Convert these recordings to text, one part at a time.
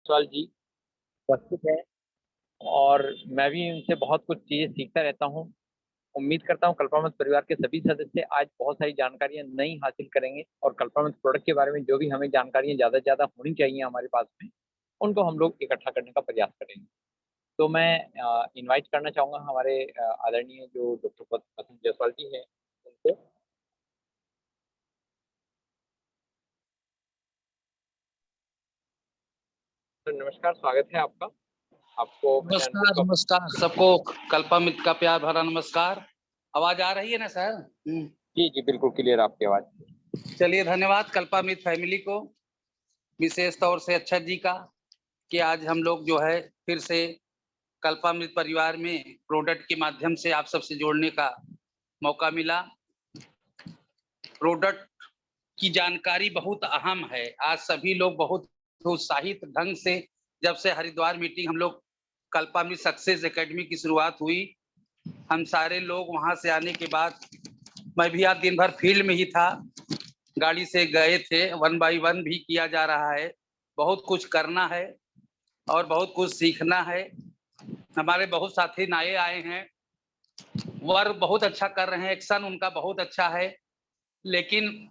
जायसवाल जी उपस्थित हैं और मैं भी इनसे बहुत कुछ चीज़ें सीखता रहता हूँ। उम्मीद करता हूँ कल्पनामत परिवार के सभी सदस्य आज बहुत सारी जानकारियाँ नई हासिल करेंगे और कल्पनामत प्रोडक्ट के बारे में जो भी हमें जानकारियाँ ज़्यादा से ज़्यादा होनी चाहिए हमारे पास में, उनको हम लोग इकट्ठा करने का प्रयास करेंगे। तो मैं इनवाइट करना चाहूँगा हमारे आदरणीय जो डॉक्टर वसंत जायसवाल जी हैं, उनको। तो नमस्कार, स्वागत है आपका। आपको मेरे अनुभव नमस्कार, का नमस्कार सबको। कल्पामित का प्यार भरा नमस्कार। आवाज आ रही है ना सर? जी, जी, बिल्कुल क्लियर आपकी आवाज़। चलिए धन्यवाद कल्पामित फैमिली को, विशेष तौर से अच्छा जी का कि आज हम लोग जो है फिर से कल्पामित परिवार में प्रोडक्ट के माध्यम से आप सबसे जोड़ने का मौका मिला। प्रोडक्ट की जानकारी बहुत अहम है। आज सभी लोग बहुत उत्साहित ढंग से, जब से हरिद्वार मीटिंग हम लोग कल्पामित सक्सेस एकेडमी की शुरुआत हुई, हम सारे लोग वहां से आने के बाद मैं भी आज दिन भर फील्ड में ही था, गाड़ी से गए थे, 1 बाय 1 भी किया जा रहा है। बहुत कुछ करना है और बहुत कुछ सीखना है। हमारे बहुत साथी नए आए हैं, वर्क बहुत अच्छा कर रहे हैं, एक्शन उनका बहुत अच्छा है, लेकिन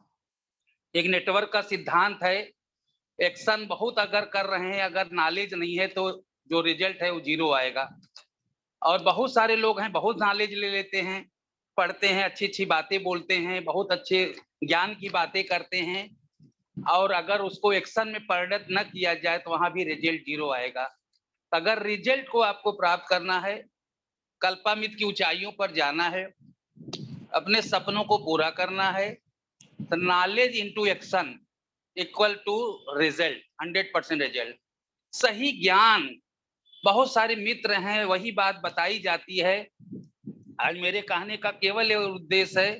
एक नेटवर्क का सिद्धांत है, एक्शन बहुत अगर कर रहे हैं, अगर नॉलेज नहीं है तो जो रिजल्ट है वो 0 आएगा। और बहुत सारे लोग हैं, बहुत नॉलेज ले लेते हैं, पढ़ते हैं, अच्छी-अच्छी बातें बोलते हैं, बहुत अच्छे ज्ञान की बातें करते हैं, और अगर उसको एक्शन में परिणत न किया जाए तो वहाँ भी रिजल्ट 0 आएगा। अगर रिजल्ट को आपको प्राप्त करना है, कल्पामित की ऊंचाइयों पर जाना है, अपने सपनों को पूरा करना है, तो knowledge into action equal to result, 100% result. सही ज्ञान, बहुत सारे मित्र हैं, वही बात बताई जाती है। आज मेरे कहने का केवल ये उद्देश्य है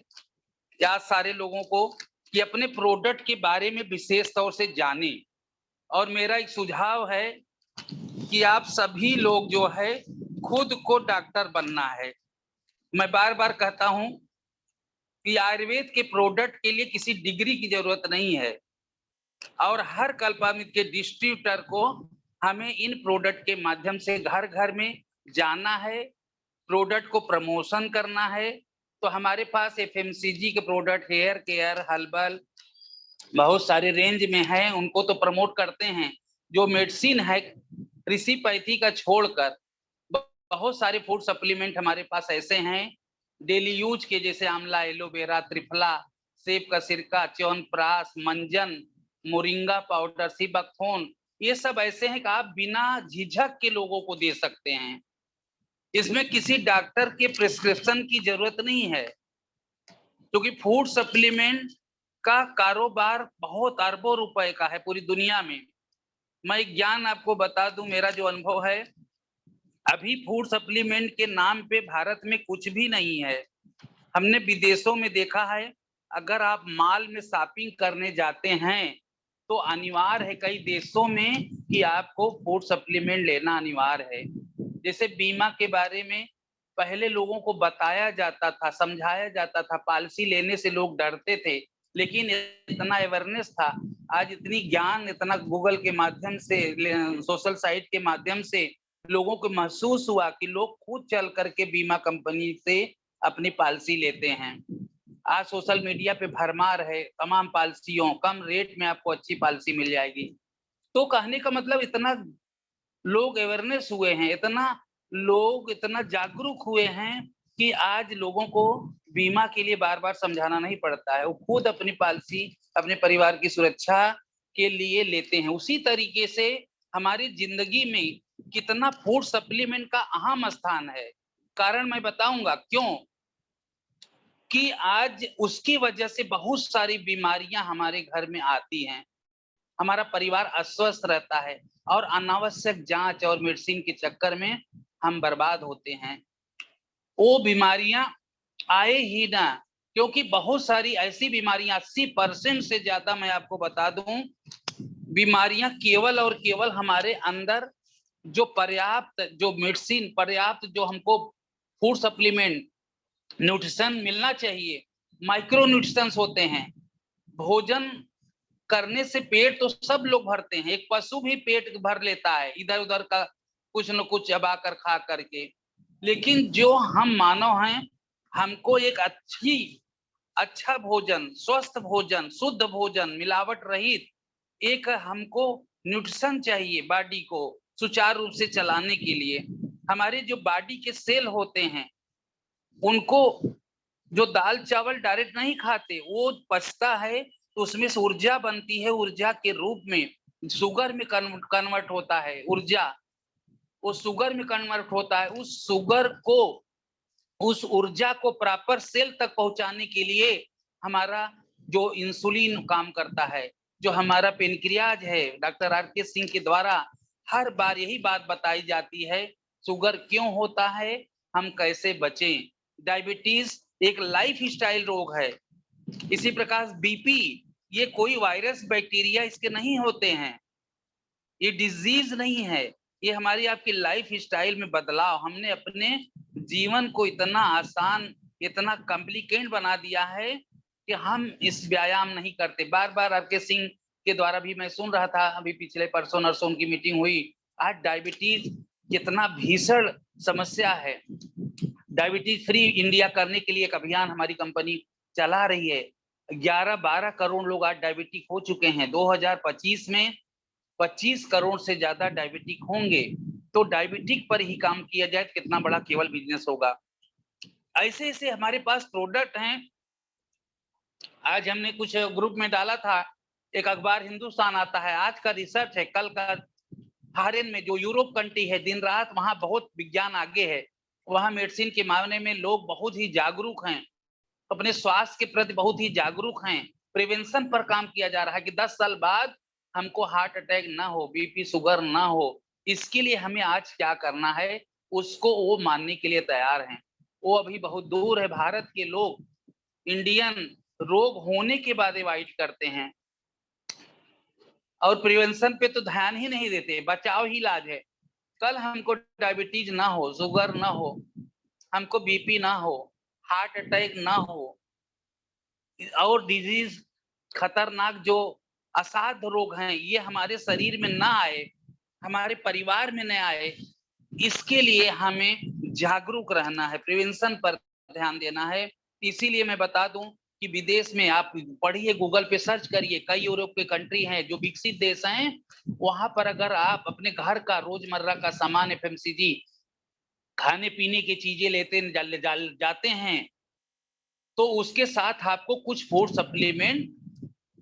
कि आज सारे लोगों को कि अपने प्रोडक्ट के बारे में विशेष तौर से जाने। और मेरा एक सुझाव है कि आप सभी लोग जो है खुद को डॉक्टर बनना है। मैं बार बार कहता हूं कि आयुर्वेद के प्रोडक्ट के लिए किसी डिग्री की जरूरत नहीं है, और हर कल्पामित के डिस्ट्रीब्यूटर को हमें इन प्रोडक्ट के माध्यम से घर घर में जाना है, प्रोडक्ट को प्रमोशन करना है। तो हमारे पास एफएमसीजी के प्रोडक्ट, हेयर केयर, हर्बल, बहुत सारे रेंज में है, उनको तो प्रमोट करते हैं। जो मेडिसिन है ऋषिपैथी का छोड़कर बहुत सारे फूड सप्लीमेंट हमारे पास ऐसे हैं डेली यूज के, जैसे आंवला, एलोवेरा, त्रिफला, सेब का सिरका, च्यवनप्राश, मंजन, मोरिंगा पाउडर, सीबकथोन, ये सब ऐसे हैं कि आप बिना झिझक के लोगों को दे सकते हैं। इसमें किसी डॉक्टर के प्रिस्क्रिप्शन की जरूरत नहीं है, क्योंकि फूड सप्लीमेंट का कारोबार बहुत अरबों रुपए का है पूरी दुनिया में। मैं एक ज्ञान आपको बता दूं, मेरा जो अनुभव है, अभी फूड सप्लीमेंट के नाम पे भारत में कुछ भी नहीं है। हमने विदेशों में देखा है, अगर आप मॉल में शॉपिंग करने जाते हैं तो अनिवार्य है कई देशों में कि आपको फूड सप्लीमेंट लेना अनिवार्य है। जैसे बीमा के बारे में पहले लोगों को बताया जाता था, समझाया जाता था, पॉलिसी लेने से लोग डरते थे, लेकिन इतना अवेयरनेस था। आज इतनी ज्ञान, इतना गूगल के माध्यम से, सोशल साइट के माध्यम से लोगों को महसूस हुआ कि लोग खुद चल करके बीमा कंपनी से अपनी पॉलिसी लेते हैं। आज सोशल मीडिया पे भरमार है तमाम पॉलिसियों, कम रेट में आपको अच्छी पॉलिसी मिल जाएगी। तो कहने का मतलब इतना लोग अवेयरनेस हुए हैं, इतना लोग इतना जागरूक हुए हैं कि आज लोगों को बीमा के लिए बार बार समझाना नहीं पड़ता है, वो खुद अपनी पॉलिसी अपने परिवार की सुरक्षा के लिए लेते हैं। उसी तरीके से हमारी जिंदगी में कितना फूड सप्लीमेंट का अहम स्थान है। कारण मैं बताऊंगा क्यों, कि आज उसकी वजह से बहुत सारी बीमारियां हमारे घर में आती हैं, हमारा परिवार अस्वस्थ रहता है, और अनावश्यक जांच और मेडिसिन के चक्कर में हम बर्बाद होते हैं। वो बीमारियां आए ही ना, क्योंकि बहुत सारी ऐसी बीमारियां, 80% से ज्यादा मैं आपको बता दूं, बीमारियां केवल और केवल हमारे अंदर जो पर्याप्त जो मेडिसिन, पर्याप्त जो हमको फूड सप्लीमेंट न्यूट्रिशन मिलना चाहिए, माइक्रो न्यूट्रिशंस होते हैं, भोजन करने से पेट तो सब लोग भरते हैं, एक पशु भी पेट भर लेता है इधर उधर का कुछ न कुछ चबा कर खा करके, लेकिन जो हम मानव हैं, हमको एक अच्छा भोजन, स्वस्थ भोजन, शुद्ध भोजन, मिलावट रहित एक हमको न्यूट्रिशन चाहिए बॉडी को सुचारू रूप से चलाने के लिए। हमारे जो बॉडी के सेल होते हैं, उनको जो दाल चावल डायरेक्ट नहीं खाते, वो पचता है तो उसमें से ऊर्जा बनती है, ऊर्जा के रूप में शुगर में कन्वर्ट होता है ऊर्जा, वो शुगर में कन्वर्ट होता है। उस ऊर्जा को प्रॉपर सेल तक पहुंचाने के लिए हमारा जो इंसुलिन काम करता है, जो हमारा पेनक्रियाज है, डॉक्टर आर.के. सिंह के द्वारा हर बार यही बात बताई जाती है, शुगर क्यों होता है, हम कैसे बचें। डायबिटीज एक लाइफ स्टाइल रोग है। इसी प्रकार बीपी, ये कोई वायरस बैक्टीरिया इसके नहीं होते हैं, ये डिजीज नहीं है, ये हमारी आपकी लाइफ स्टाइल में बदलाव, हमने अपने जीवन को इतना आसान, इतना कॉम्प्लिकेट बना दिया है कि हम इस व्यायाम नहीं करते। बार बार आर.के. सिंह के द्वारा भी मैं सुन रहा था, अभी पिछले परसों नरसों की मीटिंग हुई, आज डायबिटीज कितना भीषण समस्या है। डायबिटीज फ्री इंडिया करने के लिए एक अभियान हमारी कंपनी चला रही है। 11-12 करोड़ लोग आज डायबिटिक हो चुके हैं। 2025 में 25 करोड़ से ज्यादा डायबिटिक होंगे। तो डायबिटिक पर ही काम किया जाए, कितना बड़ा केवल बिजनेस होगा। ऐसे ऐसे हमारे पास प्रोडक्ट हैं। आज हमने कुछ ग्रुप में डाला था, एक अखबार हिंदुस्तान आता है, आज का रिसर्च है, कल का फॉरेन में जो यूरोप कंट्री है, दिन रात वहां बहुत विज्ञान आगे है, वहां मेडिसिन के मामले में लोग बहुत ही जागरूक हैं, अपने स्वास्थ्य के प्रति बहुत ही जागरूक हैं। प्रिवेंशन पर काम किया जा रहा है कि 10 साल बाद हमको हार्ट अटैक ना हो, बीपी शुगर ना हो। इसके लिए हमें आज क्या करना है, उसको वो मानने के लिए तैयार हैं। वो अभी बहुत दूर है। भारत के लोग इंडियन रोग होने के बाद अवॉइड करते हैं और प्रिवेंशन पे तो ध्यान ही नहीं देते, बचाव ही इलाज है। कल हमको डायबिटीज ना हो, शुगर ना हो, हमको बीपी ना हो, हार्ट अटैक ना हो, और डिजीज खतरनाक जो असाध्य रोग हैं, ये हमारे शरीर में ना आए, हमारे परिवार में न आए, इसके लिए हमें जागरूक रहना है, प्रिवेंशन पर ध्यान देना है। इसीलिए मैं बता दूं कि विदेश में आप पढ़िए, गूगल पे सर्च करिए, कई यूरोप के कंट्री हैं जो विकसित देश हैं, वहां पर अगर आप अपने घर का रोजमर्रा का सामान एफएमसीजी खाने पीने की चीजें लेते जाते हैं, तो उसके साथ आपको कुछ फूड सप्लीमेंट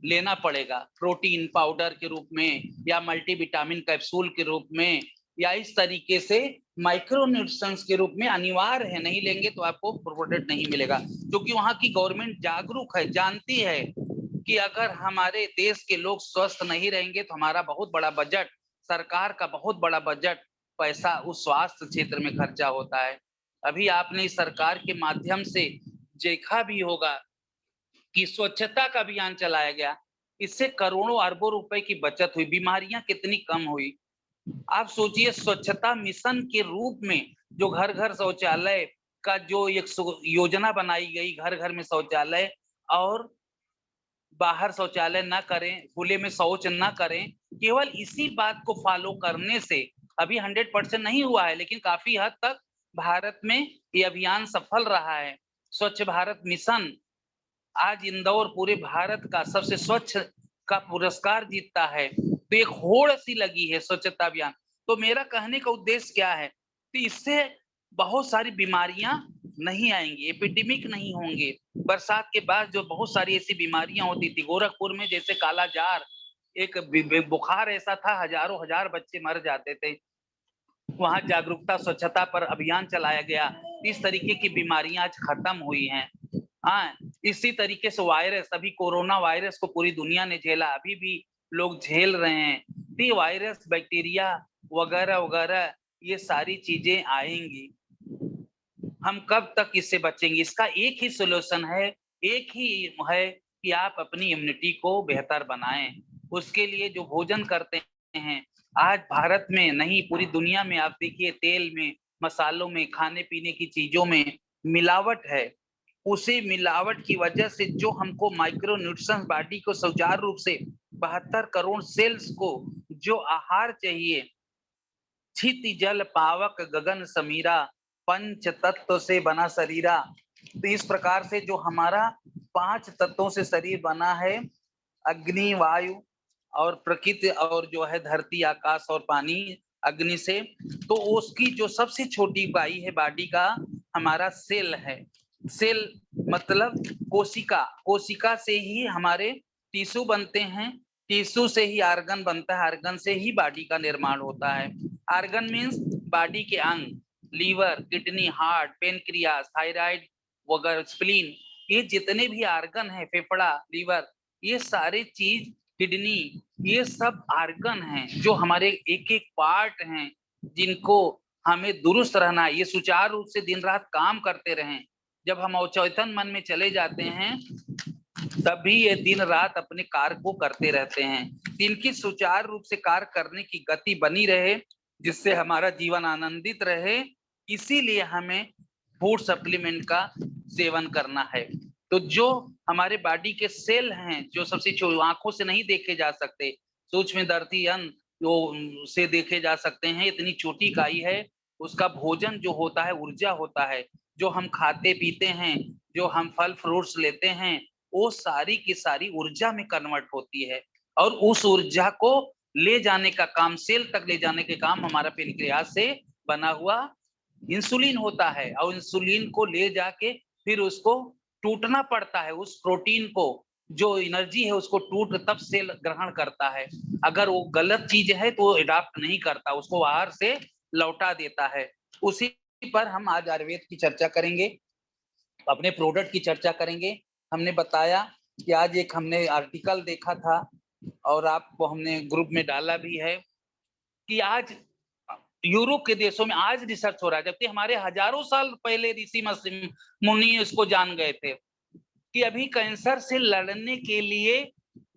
लेना पड़ेगा, प्रोटीन पाउडर के रूप में या मल्टीविटामिन कैप्सूल के रूप में, या इस तरीके से माइक्रो न्यूट्रिशंस के रूप में अनिवार्य है। नहीं लेंगे तो आपको प्रोडक्ट नहीं मिलेगा, क्योंकि वहां की गवर्नमेंट जागरूक है, जानती है कि अगर हमारे देश के लोग स्वस्थ नहीं रहेंगे तो हमारा बहुत बड़ा बजट, सरकार का बहुत बड़ा बजट पैसा उस स्वास्थ्य क्षेत्र में खर्चा होता है। अभी आपने इस सरकार के माध्यम से देखा भी होगा कि स्वच्छता का अभियान चलाया गया, इससे करोड़ों अरबों रुपए की बचत हुई, बीमारियां कितनी कम हुई। आप सोचिए, स्वच्छता मिशन के रूप में जो घर घर शौचालय का जो एक योजना बनाई गई, घर घर में शौचालय, और बाहर शौचालय ना करें, खुले में शौच ना करें, केवल इसी बात को फॉलो करने से अभी 100% नहीं हुआ है, लेकिन काफी हद तक भारत में ये अभियान सफल रहा है। स्वच्छ भारत मिशन आज इंदौर पूरे भारत का सबसे स्वच्छ का पुरस्कार जीतता है, तो एक होड़ सी लगी है स्वच्छता अभियान। तो मेरा कहने का उद्देश्य क्या है, तो इससे बहुत सारी बीमारियां नहीं आएंगी, एपिडेमिक नहीं होंगे। बरसात के बाद जो बहुत सारी ऐसी बीमारियां होती थी, गोरखपुर में जैसे काला जार, एक बुखार ऐसा था, हजारों हजार बच्चे मर जाते थे, वहां जागरूकता स्वच्छता पर अभियान चलाया गया, इस तरीके की बीमारियां आज खत्म हुई हैं। हाँ, इसी तरीके से वायरस, अभी कोरोना वायरस को पूरी दुनिया ने झेला, अभी भी लोग झेल रहे हैं। तो वायरस, बैक्टीरिया वगैरह वगैरह, ये सारी चीजें आएंगी। हम कब तक इससे बचेंगे? इसका एक ही सॉल्यूशन है, एक ही है कि आप अपनी इम्यूनिटी को बेहतर बनाएं। उसके लिए जो भोजन करते हैं, आज भारत में नहीं पूरी दुनिया में आप देखिए, तेल में, मसालों में, खाने पीने की चीजों में मिलावट है। उसी मिलावट की वजह से जो हमको माइक्रो न्यूट्रिशंस बॉडी को सुचारू रूप से 72 करोड़ सेल्स को जो आहार चाहिए, क्षिति जल पावक गगन समीरा, पंच तत्व से बना शरीरा। तो इस प्रकार से जो हमारा 5 तत्वों से शरीर बना है, अग्नि, वायु और प्रकृति, और जो है धरती, आकाश और पानी, अग्नि से, तो उसकी जो सबसे छोटी इकाई है बॉडी का, हमारा सेल है। सेल मतलब कोशिका, कोशिका से ही हमारे टिश्यू बनते हैं, टिश्यू से ही आर्गन बनता है, आर्गन से ही बॉडी का निर्माण होता है। आर्गन मीन्स बॉडी के अंग, liver, kidney, heart, pancreas, thyroid वगैरह, स्प्लीन, ये जितने भी आर्गन है, फेफड़ा, लीवर, ये सारे चीज, किडनी, ये सब आर्गन हैं जो हमारे एक एक पार्ट हैं, जिनको हमें दुरुस्त रहना है, ये सुचारू रूप से दिन रात काम करते रहें। जब हम अवचेतन मन में चले जाते हैं तभी ये दिन रात अपने कार्य को करते रहते हैं। इनकी सुचारू रूप से कार्य करने की गति बनी रहे, जिससे हमारा जीवन आनंदित रहे, इसीलिए हमें फूड सप्लीमेंट का सेवन करना है। तो जो हमारे बॉडी के सेल हैं, जो सबसे आंखों से नहीं देखे जा सकते, सूक्ष्मदर्शी जो से देखे जा सकते हैं, इतनी छोटी इकाई है, उसका भोजन जो होता है ऊर्जा होता है। जो हम खाते पीते हैं, जो हम फल फ्रूट्स लेते हैं, वो सारी की सारी ऊर्जा में कन्वर्ट होती है, और उस ऊर्जा को ले जाने का काम, सेल तक ले जाने के काम हमारा पेनक्रियास से बना हुआ इंसुलिन होता है, और इंसुलिन को ले जाके फिर उसको टूटना पड़ता है, उस प्रोटीन को, जो एनर्जी है उसको टूट तब सेल ग्रहण करता है। अगर वो गलत चीज है तो अडॉप्ट नहीं करता, उसको बाहर से लौटा देता है। उसी पर हम आज आयुर्वेद की चर्चा करेंगे, अपने प्रोडक्ट की चर्चा करेंगे। हमने बताया कि आज एक हमने आर्टिकल देखा था और आपको हमने ग्रुप में डाला भी है कि आज यूरोप के देशों में आज रिसर्च हो रहा है, जबकि हमारे हजारों साल पहले ऋषि मुनि इसको जान गए थे कि अभी कैंसर से लड़ने के लिए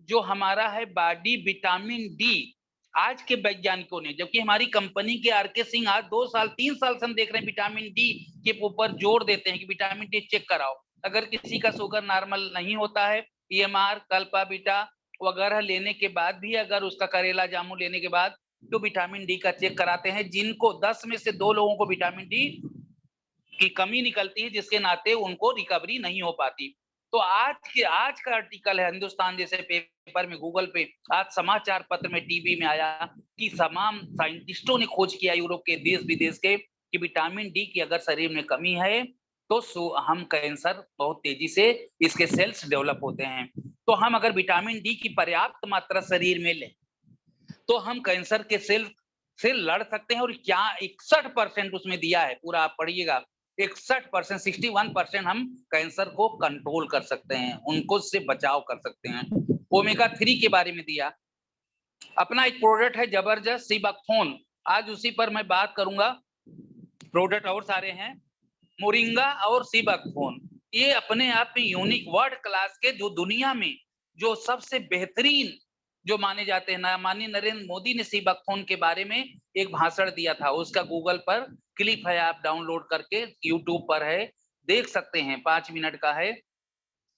जो हमारा है बॉडी, विटामिन डी, आज के वैज्ञानिकों ने, जबकि हमारी कंपनी के आर.के. सिंह आज 2 साल 3 साल से हम देख रहे हैं विटामिन डी के ऊपर जोर देते हैं कि विटामिन डी चेक कराओ। अगर किसी का शुगर नॉर्मल नहीं होता है, ईएमआर, कल्पा बीटा वगैरह लेने के बाद भी, अगर उसका करेला जामुन लेने के बाद, तो विटामिन डी का चेक कराते हैं। जिनको 10 में से 2 लोगों को विटामिन डी की कमी निकलती है, जिसके नाते उनको रिकवरी नहीं हो पाती। तो आज का आर्टिकल है हिंदुस्तान जैसे पेपर में, गूगल पे, आज समाचार पत्र में, टीवी में आया कि तमाम साइंटिस्टों ने खोज किया यूरोप के देश विदेश के कि विटामिन डी की अगर शरीर में कमी है तो हम कैंसर बहुत तेजी से इसके सेल्स डेवलप होते हैं। तो हम अगर विटामिन डी की पर्याप्त मात्रा शरीर में लें तो हम कैंसर के सेल से लड़ सकते हैं। और क्या 61% उसमें दिया है, पूरा आप पढ़िएगा, 61%, 61% हम कैंसर को कंट्रोल कर सकते हैं, उनको से बचाव कर सकते हैं। ओमेगा 3 के बारे में दिया। अपना एक प्रोडक्ट है जबरदस्त सीबकथोन, आज उसी पर मैं बात करूंगा। प्रोडक्ट और सारे हैं, मोरिंगा और सीबकथोन, ये अपने आप में यूनिक वर्ल्ड क्लास के, जो दुनिया में जो सबसे बेहतरीन जो माने जाते हैं। माननीय नरेंद्र मोदी ने सीबकथोन के बारे में एक भाषण दिया था, उसका गूगल पर क्लिप है, आप डाउनलोड करके यूट्यूब पर है, देख सकते हैं, 5 मिनट का है।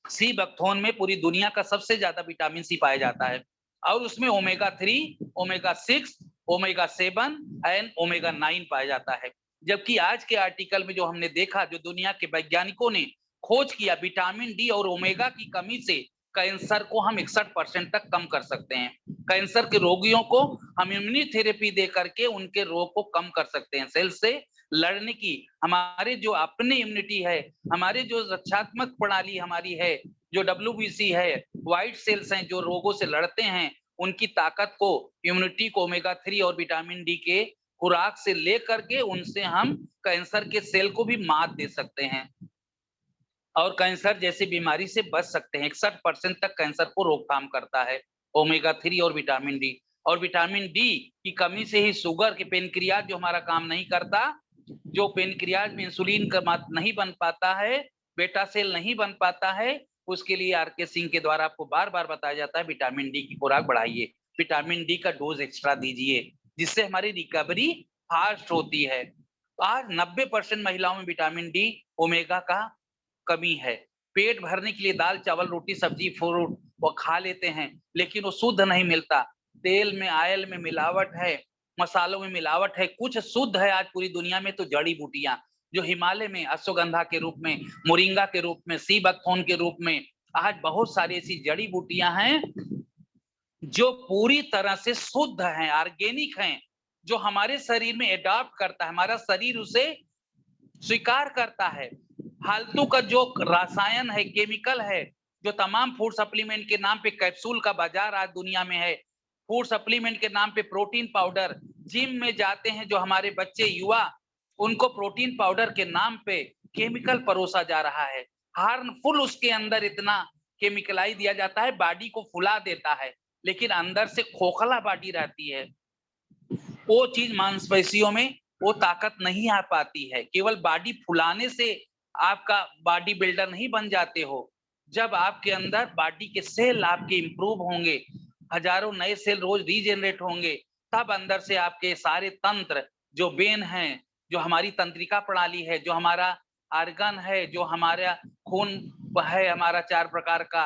सीबकथोन में पूरी दुनिया का सबसे ज्यादा विटामिन सी पाया जाता है, और उसमें omega 3, omega 6, omega 7 and omega 9 पाया जाता है। जबकि आज के आर्टिकल में जो हमने देखा, जो दुनिया के वैज्ञानिकों ने खोज किया, विटामिन डी और ओमेगा की कमी से कैंसर को हम 61% तक कम कर सकते हैं। कैंसर के रोगियों को हम इम्यूनोथेरेपी दे करके उनके रोग को कम कर सकते हैं। सेल से लड़ने की हमारे जो अपने इम्यूनिटी है, हमारे जो रक्षात्मक प्रणाली हमारी है, जो WBC है, व्हाइट सेल्स हैं जो रोगों से लड़ते हैं, उनकी ताकत को, इम्यूनिटी को ओमेगा 3 और विटामिन डी के खुराक से लेकर के उनसे हम कैंसर के सेल को भी मात दे सकते हैं और कैंसर जैसी बीमारी से बच सकते हैं। 61% तक कैंसर को रोकथाम करता है ओमेगा 3 और विटामिन डी। और विटामिन डी की कमी से ही शुगर के पेनक्रियाज जो हमारा काम नहीं करता, जो पेनक्रियाज में इंसुलिन का नहीं बन पाता है, बेटा सेल नहीं बन पाता है, उसके लिए आर.के. सिंह के द्वारा आपको बार बार बताया जाता है विटामिन डी की खुराक बढ़ाइए, विटामिन डी का डोज एक्स्ट्रा दीजिए, जिससे हमारी रिकवरी फास्ट होती है। आज 90% महिलाओं में विटामिन डी, ओमेगा का कमी है। पेट भरने के लिए दाल, चावल, रोटी, सब्जी, फ्रूट वो खा लेते हैं, लेकिन वो शुद्ध नहीं मिलता। तेल में, ऑयल में मिलावट है, मसालों में मिलावट है। कुछ शुद्ध है आज पूरी दुनिया में तो जड़ी बूटियां, जो हिमालय में अश्वगंधा के रूप में, मोरिंगा के रूप में, सी बकथोर्न के रूप में, आज बहुत सारी ऐसी जड़ी बूटियां हैं जो पूरी तरह से शुद्ध हैं, ऑर्गेनिक हैं, जो हमारे शरीर में एडॉप्ट करता है, हमारा शरीर उसे स्वीकार करता है। फालतू का जो रसायन है, केमिकल है, जो तमाम फूड सप्लीमेंट के नाम पे कैप्सूल का बाजार आज दुनिया में है, फूड सप्लीमेंट के नाम पे प्रोटीन पाउडर, जिम में जाते हैं जो हमारे बच्चे युवा, उनको प्रोटीन पाउडर के नाम पे केमिकल परोसा जा रहा है। हार्मफुल उसके अंदर इतना केमिकलाई दिया जाता है, बॉडी को फुला देता है, लेकिन अंदर से खोखला बॉडी रहती है। वो चीज मांसपेशियों में वो ताकत नहीं आ पाती है। केवल बॉडी फुलाने से आपका बॉडी बिल्डर नहीं बन जाते हो। जब आपके अंदर बॉडी के सेल आपके इंप्रूव होंगे, हजारों नए सेल रोज रीजनरेट होंगे, तब अंदर से आपके सारे तंत्र, जो वेन है, जो हमारी तंत्रिका प्रणाली है, जो हमारा आर्गन है, जो हमारा खून है, हमारा 4 प्रकार का,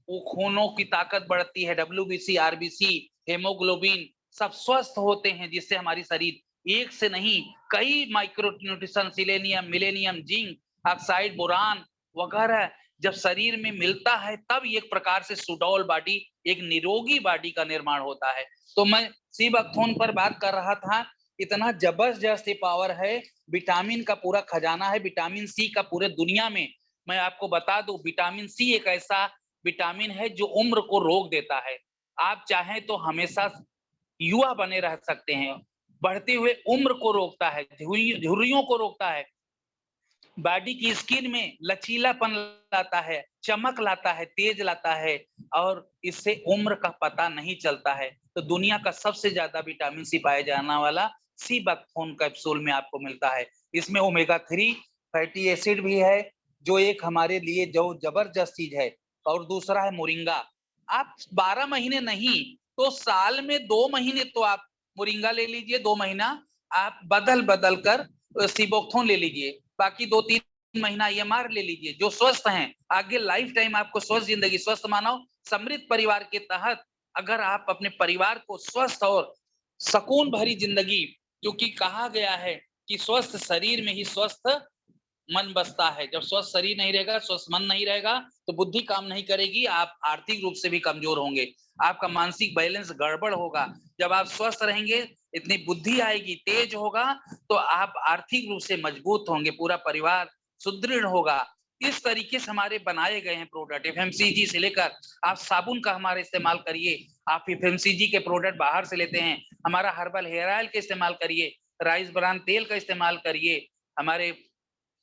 वो खूनों की ताकत बढ़ती है, डब्ल्यूबीसी, आरबीसी, हेमोग्लोबिन सब स्वस्थ होते हैं, जिससे हमारी शरीर एक से नहीं कई micro nutrition, selenium, millennium, zinc oxide, boron वगैरह जब शरीर में मिलता है, तब एक प्रकार से सुडौल बॉडी, एक निरोगी बॉडी का निर्माण होता है। तो मैं सी बकथोर्न पर बात कर रहा था, इतना जबरदस्त पावर है, विटामिन का पूरा खजाना है, विटामिन सी का पूरे दुनिया में। मैं आपको बता दूं, विटामिन सी एक ऐसा विटामिन है जो उम्र को रोक देता है। आप चाहें तो हमेशा युवा बने रह सकते हैं। बढ़ते हुए उम्र को रोकता है, झुर्रियों को रोकता है, बॉडी की स्किन में लचीलापन लाता है, चमक लाता है, तेज लाता है, और इससे उम्र का पता नहीं चलता है। तो दुनिया का सबसे ज्यादा विटामिन सी पाया जाने वाला सी बकथोर्न कैप्सूल में आपको मिलता है। इसमें ओमेगा 3 फैटी एसिड भी है, जो एक हमारे लिए जो जबरदस्त चीज है। और दूसरा है मोरिंगा। आप 12 महीने नहीं तो साल में 2 महीने तो आप मोरिंगा ले लीजिए, 2 महीना आप बदल बदल कर सिबोक्थोन ले लीजिए, बाकी 2-3 महीना ईएमआर ले लीजिए। जो स्वस्थ हैं, आगे लाइफ टाइम आपको स्वस्थ जिंदगी, स्वस्थ मानव समृद्ध परिवार के तहत अगर आप अपने परिवार को स्वस्थ और सुकून भरी जिंदगी, क्योंकि कहा गया है कि स्वस्थ शरीर में ही स्वस्थ मन बसता है। जब स्वस्थ शरीर नहीं रहेगा, स्वस्थ मन नहीं रहेगा, तो बुद्धि काम नहीं करेगी, आप आर्थिक रूप से भी कमजोर होंगे, आपका मानसिक बैलेंस गड़बड़ होगा। जब आप स्वस्थ रहेंगे, इतनी बुद्धि आएगी, तेज होगा, तो आप आर्थिक रूप से मजबूत होंगे, पूरा परिवार सुदृढ़ होगा। इस तरीके से हमारे बनाए गए हैं प्रोडक्ट, एफएमसीजी से लेकर आप साबुन का हमारा इस्तेमाल करिए, आप एफएमसीजी के प्रोडक्ट बाहर से लेते हैं, हमारा हर्बल हेयर ऑयल का इस्तेमाल करिए, राइस ब्रान तेल का इस्तेमाल करिए, हमारे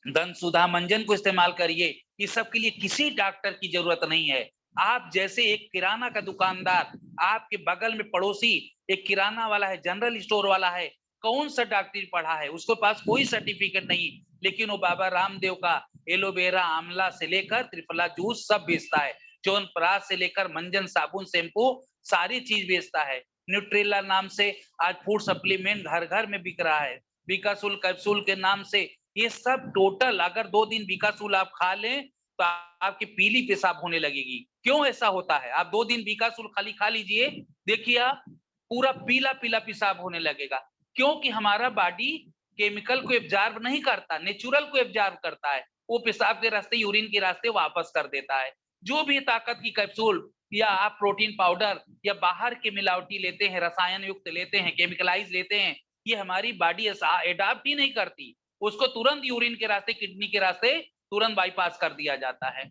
दंत सुधा मंजन को इस्तेमाल करिए। इस सब के लिए किसी डॉक्टर की जरूरत नहीं है। आप जैसे एक किराना का दुकानदार, आपके बगल में पड़ोसी एक किराना वाला है, जनरल स्टोर वाला है, कौन सा डॉक्टरी पढ़ा है, उसके पास कोई सर्टिफिकेट नहीं, लेकिन वो बाबा रामदेव का एलोवेरा आंवला से लेकर त्रिफला जूस सब बेचता है, च्यवनप्राश से लेकर मंजन, साबुन, शैम्पू सारी चीज बेचता है। न्यूट्रेला नाम से आज फूड सप्लीमेंट घर घर में बिक रहा है, बीकासुल कैप्सूल के नाम से। ये सब टोटल अगर 2 दिन बीकासुल आप खा लें तो आपकी पीली पेशाब होने लगेगी। क्यों ऐसा होता है? आप 2 दिन बीकासुल खाली खा लीजिए, देखिए आप पूरा पीला पीला पेशाब होने लगेगा। क्योंकि हमारा बॉडी केमिकल को एब्जॉर्ब नहीं करता, नेचुरल को एब्जॉर्ब करता है, वो पेशाब के रास्ते, यूरिन के रास्ते वापस कर देता है। जो भी ताकत की कैप्सूल या आप प्रोटीन पाउडर या बाहर के मिलावटी लेते हैं, रसायन युक्त लेते हैं, केमिकलाइज लेते हैं, ये हमारी बॉडी एडाप्ट ही नहीं करती, उसको तुरंत यूरिन के रास्ते, किडनी के रास्ते तुरंत बाईपास कर दिया जाता है।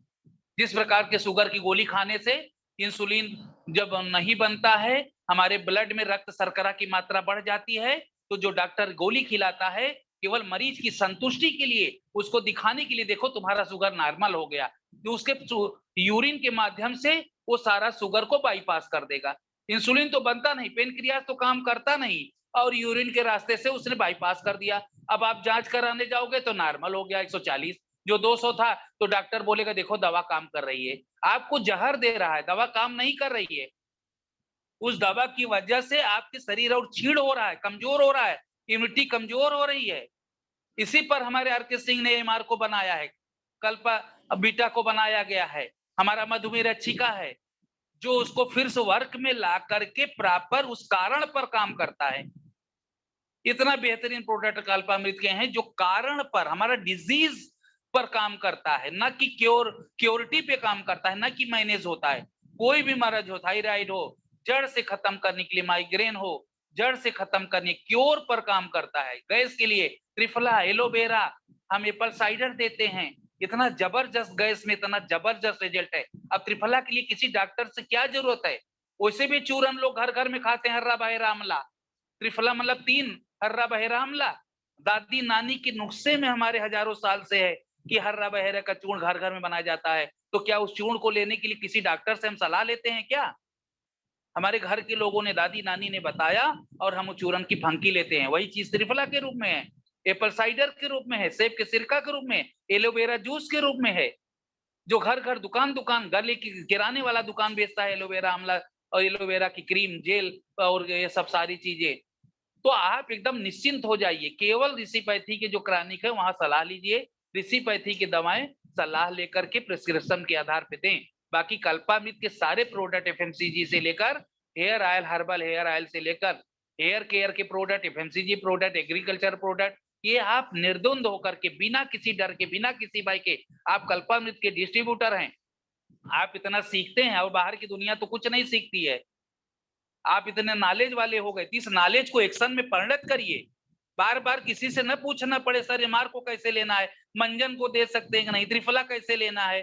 जिस प्रकार के शुगर की गोली खाने से इंसुलिन जब नहीं बनता है, हमारे ब्लड में रक्त शर्करा की मात्रा बढ़ जाती है, तो जो डॉक्टर गोली खिलाता है केवल मरीज की संतुष्टि के लिए, उसको दिखाने के लिए, देखो तुम्हारा शुगर नॉर्मल हो गया, तो उसके यूरिन के माध्यम से वो सारा शुगर को बाईपास कर देगा। इंसुलिन तो बनता नहीं, पेनक्रियास तो काम करता नहीं, और यूरिन के रास्ते से उसने बाईपास कर दिया। अब आप जांच कराने जाओगे तो नॉर्मल हो गया 140, जो 200 था, तो डॉक्टर बोलेगा देखो दवा काम कर रही है। आपको जहर दे रहा है, दवा काम नहीं कर रही है। उस दवा की वजह से आपके शरीर और छीड़ हो रहा है, कमजोर हो रहा है, इम्यूनिटी कमजोर हो रही है। इसी पर हमारे आर के सिंह ने एमआर को बनाया है, कल्पा बीटा को बनाया गया है, हमारा मधुमेह रक्षिका है, जो उसको फिर से वर्क में ला करके प्रॉपर उस कारण पर काम करता है। इतना बेहतरीन प्रोडक्ट कल्पामृत के हैं जो कारण पर, हमारा डिजीज पर काम करता है, ना कि क्योरिटी पे काम करता है, ना कि मैनेज होता है। कोई भी मर्ज हो, थायराइड हो, जड़ से खत्म करने के लिए, माइग्रेन हो, जड़ से खत्म करने, क्योर पर काम करता है। गैस के लिए त्रिफला, एलोवेरा, हम एप्पल साइडर देते हैं। इतना जबरदस्त गैस में इतना जबरदस्त रिजल्ट है। अब त्रिफला के लिए किसी डॉक्टर से क्या जरूरत है? वैसे भी चूरन लोग घर घर में खाते हैं, हर्रा बहेरा आमला। त्रिफला मतलब 3 हर्रा बहेरा आमला। दादी नानी के नुस्खे में हमारे हजारों साल से है कि हर्रा बहेरा का चूर्ण घर घर में बनाया जाता है। तो क्या उस चूर्ण को लेने के लिए किसी डॉक्टर से हम सलाह लेते हैं क्या? हमारे घर के लोगों ने, दादी नानी ने बताया और हम चूरन की फंकी लेते हैं। वही चीज त्रिफला के रूप में है, एप्पल साइडर के रूप में है, सेब के सिरका के रूप में, एलोवेरा जूस के रूप में है। जो घर घर दुकान दुकान, गले की किराने वाला दुकान बेचता है एलोवेरा आमला और एलोवेरा की क्रीम, जेल और ये सब सारी चीजें। तो आप एकदम निश्चिंत हो जाइए। केवल ऋषिपैथी के जो क्रानिक है वहां सलाह लीजिए। ऋषिपैथी की दवाएं सलाह लेकर के प्रिस्क्रिप्शन के आधार पे दें। बाकी कल्पामित के सारे प्रोडक्ट, एफएमसीजी से लेकर hair oil, herbal hair oil से लेकर हेयर केयर के product, FMCG product, agriculture product, ये आप निर्द्वंद होकर के, बिना किसी डर के, बिना किसी भय के, आप कल्पामित के डिस्ट्रीब्यूटर हैं। आप इतना सीखते हैं और बाहर की दुनिया तो कुछ नहीं सीखती है। आप इतने नॉलेज वाले हो गए, इस नॉलेज को एक्शन में परिणत करिए। बार बार किसी से न पूछना पड़े, सर एमआर को कैसे लेना है, मंजन को दे सकते हैं कि नहीं, त्रिफला कैसे लेना है,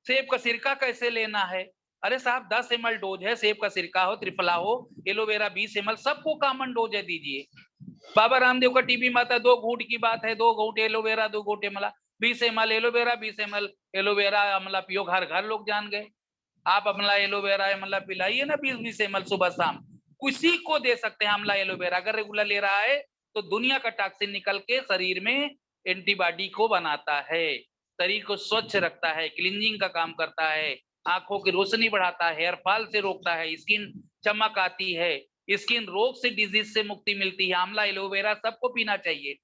सेब का सिरका कैसे लेना है। अरे साहब 10 ml डोज है, सेब का सिरका हो, त्रिफला हो, एलोवेरा 20 ml, सबको कॉमन डोज है, दीजिए। बाबा रामदेव का टीबी माता 2 घूंट की बात है, 2 घूंट एलोवेरा, 2 घूंट अमला, 20 ml एलोवेरा, 20 ml एलोवेरा अमला पियो, घर घर लोग जान गए। आप अमला एलोवेरा अमला पिलाइए ना 20-20 ml सुबह शाम, किसी को दे सकते हैं अमला एलोवेरा। अगर रेगुलर ले रहा है तो दुनिया का टॉक्सिन निकल के शरीर में एंटीबॉडी को बनाता है, शरीर को स्वच्छ रखता है, क्लींजिंग का काम करता है, आंखों की रोशनी बढ़ाता है, हेयर फॉल से रोकता है, स्किन चमक आती है, स्किन रोग से, डिजीज से मुक्ति मिलती है। आंवला एलोवेरा सबको पीना चाहिए।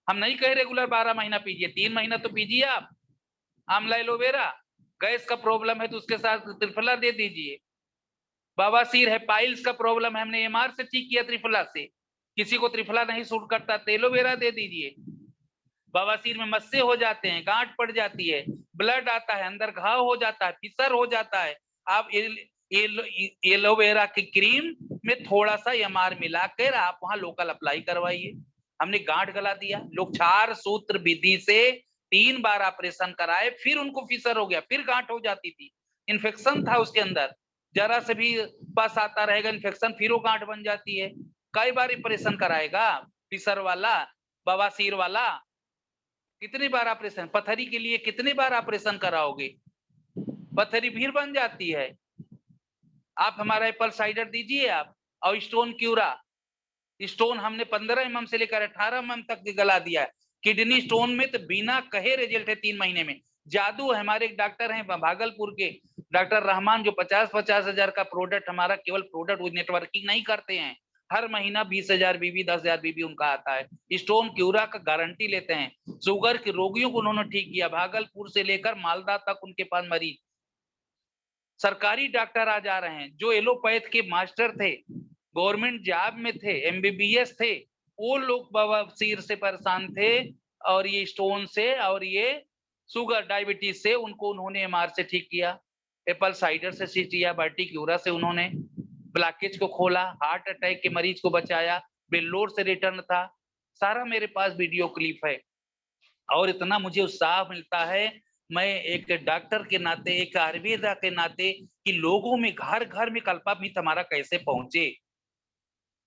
हम नहीं कहे रेगुलर 12 महीना पीजिए, 3 महीना तो पीजिए आप आंवला एलोवेरा। गैस का प्रॉब्लम है तो उसके साथ त्रिफला दे दीजिए। बवासीर है, पाइल्स का प्रॉब्लम है, हमने एमआर से ठीक किया त्रिफला से। किसी को त्रिफला नहीं सूट करता तो एलोवेरा दे दीजिए। बवासीर में मस्से हो जाते हैं, गांठ पड़ जाती है, ब्लड आता है, अंदर घाव हो जाता है, फिसर हो जाता है, आप एलोवेरा की क्रीम में थोड़ा सा एमआर मिलाकर आप वहां लोकल अप्लाई करवाइए। हमने गांठ गला दिया, लोग 4 सूत्र विधि से 3 बार ऑपरेशन कराए, फिर उनको फिसर हो गया, फिर गांठ हो जाती थी, इन्फेक्शन था उसके अंदर, जरा से भी पास आता रहेगा इन्फेक्शन, फिर वो गांठ बन जाती है। कई बार ऑपरेशन कराएगा फिसर वाला, बवासीर वाला, कितनी बार ऑपरेशन, पथरी के लिए कितनी बार ऑपरेशन कराओगे, पथरी फिर बन जाती है। आप हमारा एप्पल साइडर दीजिए आप, और स्टोन क्यूरा, स्टोन हमने 15 mm से लेकर 18 mm तक गला दिया है। किडनी स्टोन में तो बिना कहे रिजल्ट है 3 महीने में, जादू है। हमारे एक डॉक्टर हैं भागलपुर के, डॉक्टर रहमान, जो 50-50 हजार का प्रोडक्ट, हमारा केवल प्रोडक्ट नेटवर्किंग नहीं करते हैं, हर महीना 20,000 बीबी, 10,000 बीबी उनका आता है। स्टोन क्यूरा का गारंटी लेते हैं। शुगर के रोगियों को उन्होंने ठीक किया, भागलपुर से लेकर मालदा तक उनके पास मरीज। सरकारी डॉक्टर आ जा रहे हैं जो एलोपैथ के मास्टर थे, गवर्नमेंट जॉब में थे, एमबीबीएस थे, वो लोग बवासीर से परेशान थे और ये स्टोन से और ये शुगर डायबिटीज से, उनको उन्होंने एमआर से ठीक किया, एप्पल साइडर से ठीक किया, बार्टिक्यूरा से उन्होंने ब्लॉकेज को खोला, हार्ट अटैक के मरीज को बचाया, बेल्लोर से रिटर्न था। सारा मेरे पास वीडियो क्लिप है और इतना मुझे उत्साह मिलता है, मैं एक डॉक्टर के नाते, एक आयुर्वेदा के नाते, कि लोगों में घर घर में कल्पामित हमारा कैसे पहुंचे।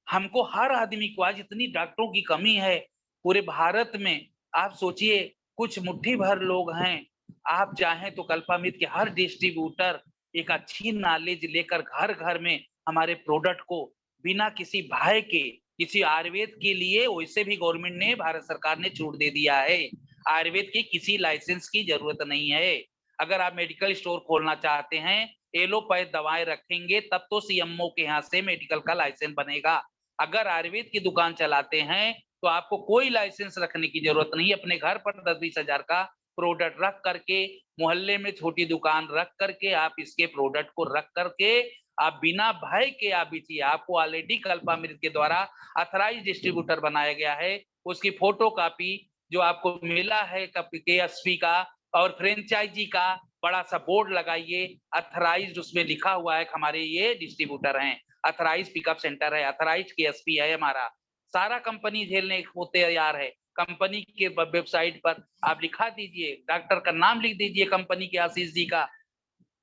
हमको, हर आदमी को, आज इतनी डॉक्टरों की कमी है पूरे भारत में। आप सोचिए कुछ मुट्ठी भर लोग हैं, आप चाहें तो कल्पामित के हर डिस्ट्रीब्यूटर एक अच्छी नॉलेज लेकर घर घर में हमारे प्रोडक्ट को बिना किसी भय के, किसी आयुर्वेद के लिए वैसे भी गवर्नमेंट ने, भारत सरकार ने छूट दे दिया है, आयुर्वेद की किसी लाइसेंस की जरूरत नहीं है। अगर आप मेडिकल स्टोर खोलना चाहते हैं, एलोपैथ दवाएं रखेंगे तब तो सीएमओ के यहाँ से मेडिकल का लाइसेंस बनेगा। अगर आयुर्वेद की दुकान चलाते हैं तो आपको कोई लाइसेंस रखने की जरूरत नहीं, अपने घर पर 10-20 हजार का प्रोडक्ट रख करके, मोहल्ले में छोटी दुकान रख करके आप इसके प्रोडक्ट को रख करके आप बिना भय के आप बेचिए। आपको ऑलरेडी कल्पामृत के द्वारा ऑथराइज डिस्ट्रीब्यूटर बनाया गया है, उसकी फोटो कॉपी जो आपको मिला है KSP का और फ्रेंचाइजी का बड़ा सा बोर्ड लगाइए, अथराइज्ड उसमें लिखा हुआ है हमारे ये डिस्ट्रीब्यूटर हैं, अथराइज्ड पिकअप सेंटर है, अथराइज्ड KSP है हमारा। सारा कंपनी झेलने को तैयार है। कंपनी के वेबसाइट पर आप लिखा दीजिए, डॉक्टर का नाम लिख दीजिए कंपनी के, आशीष जी का,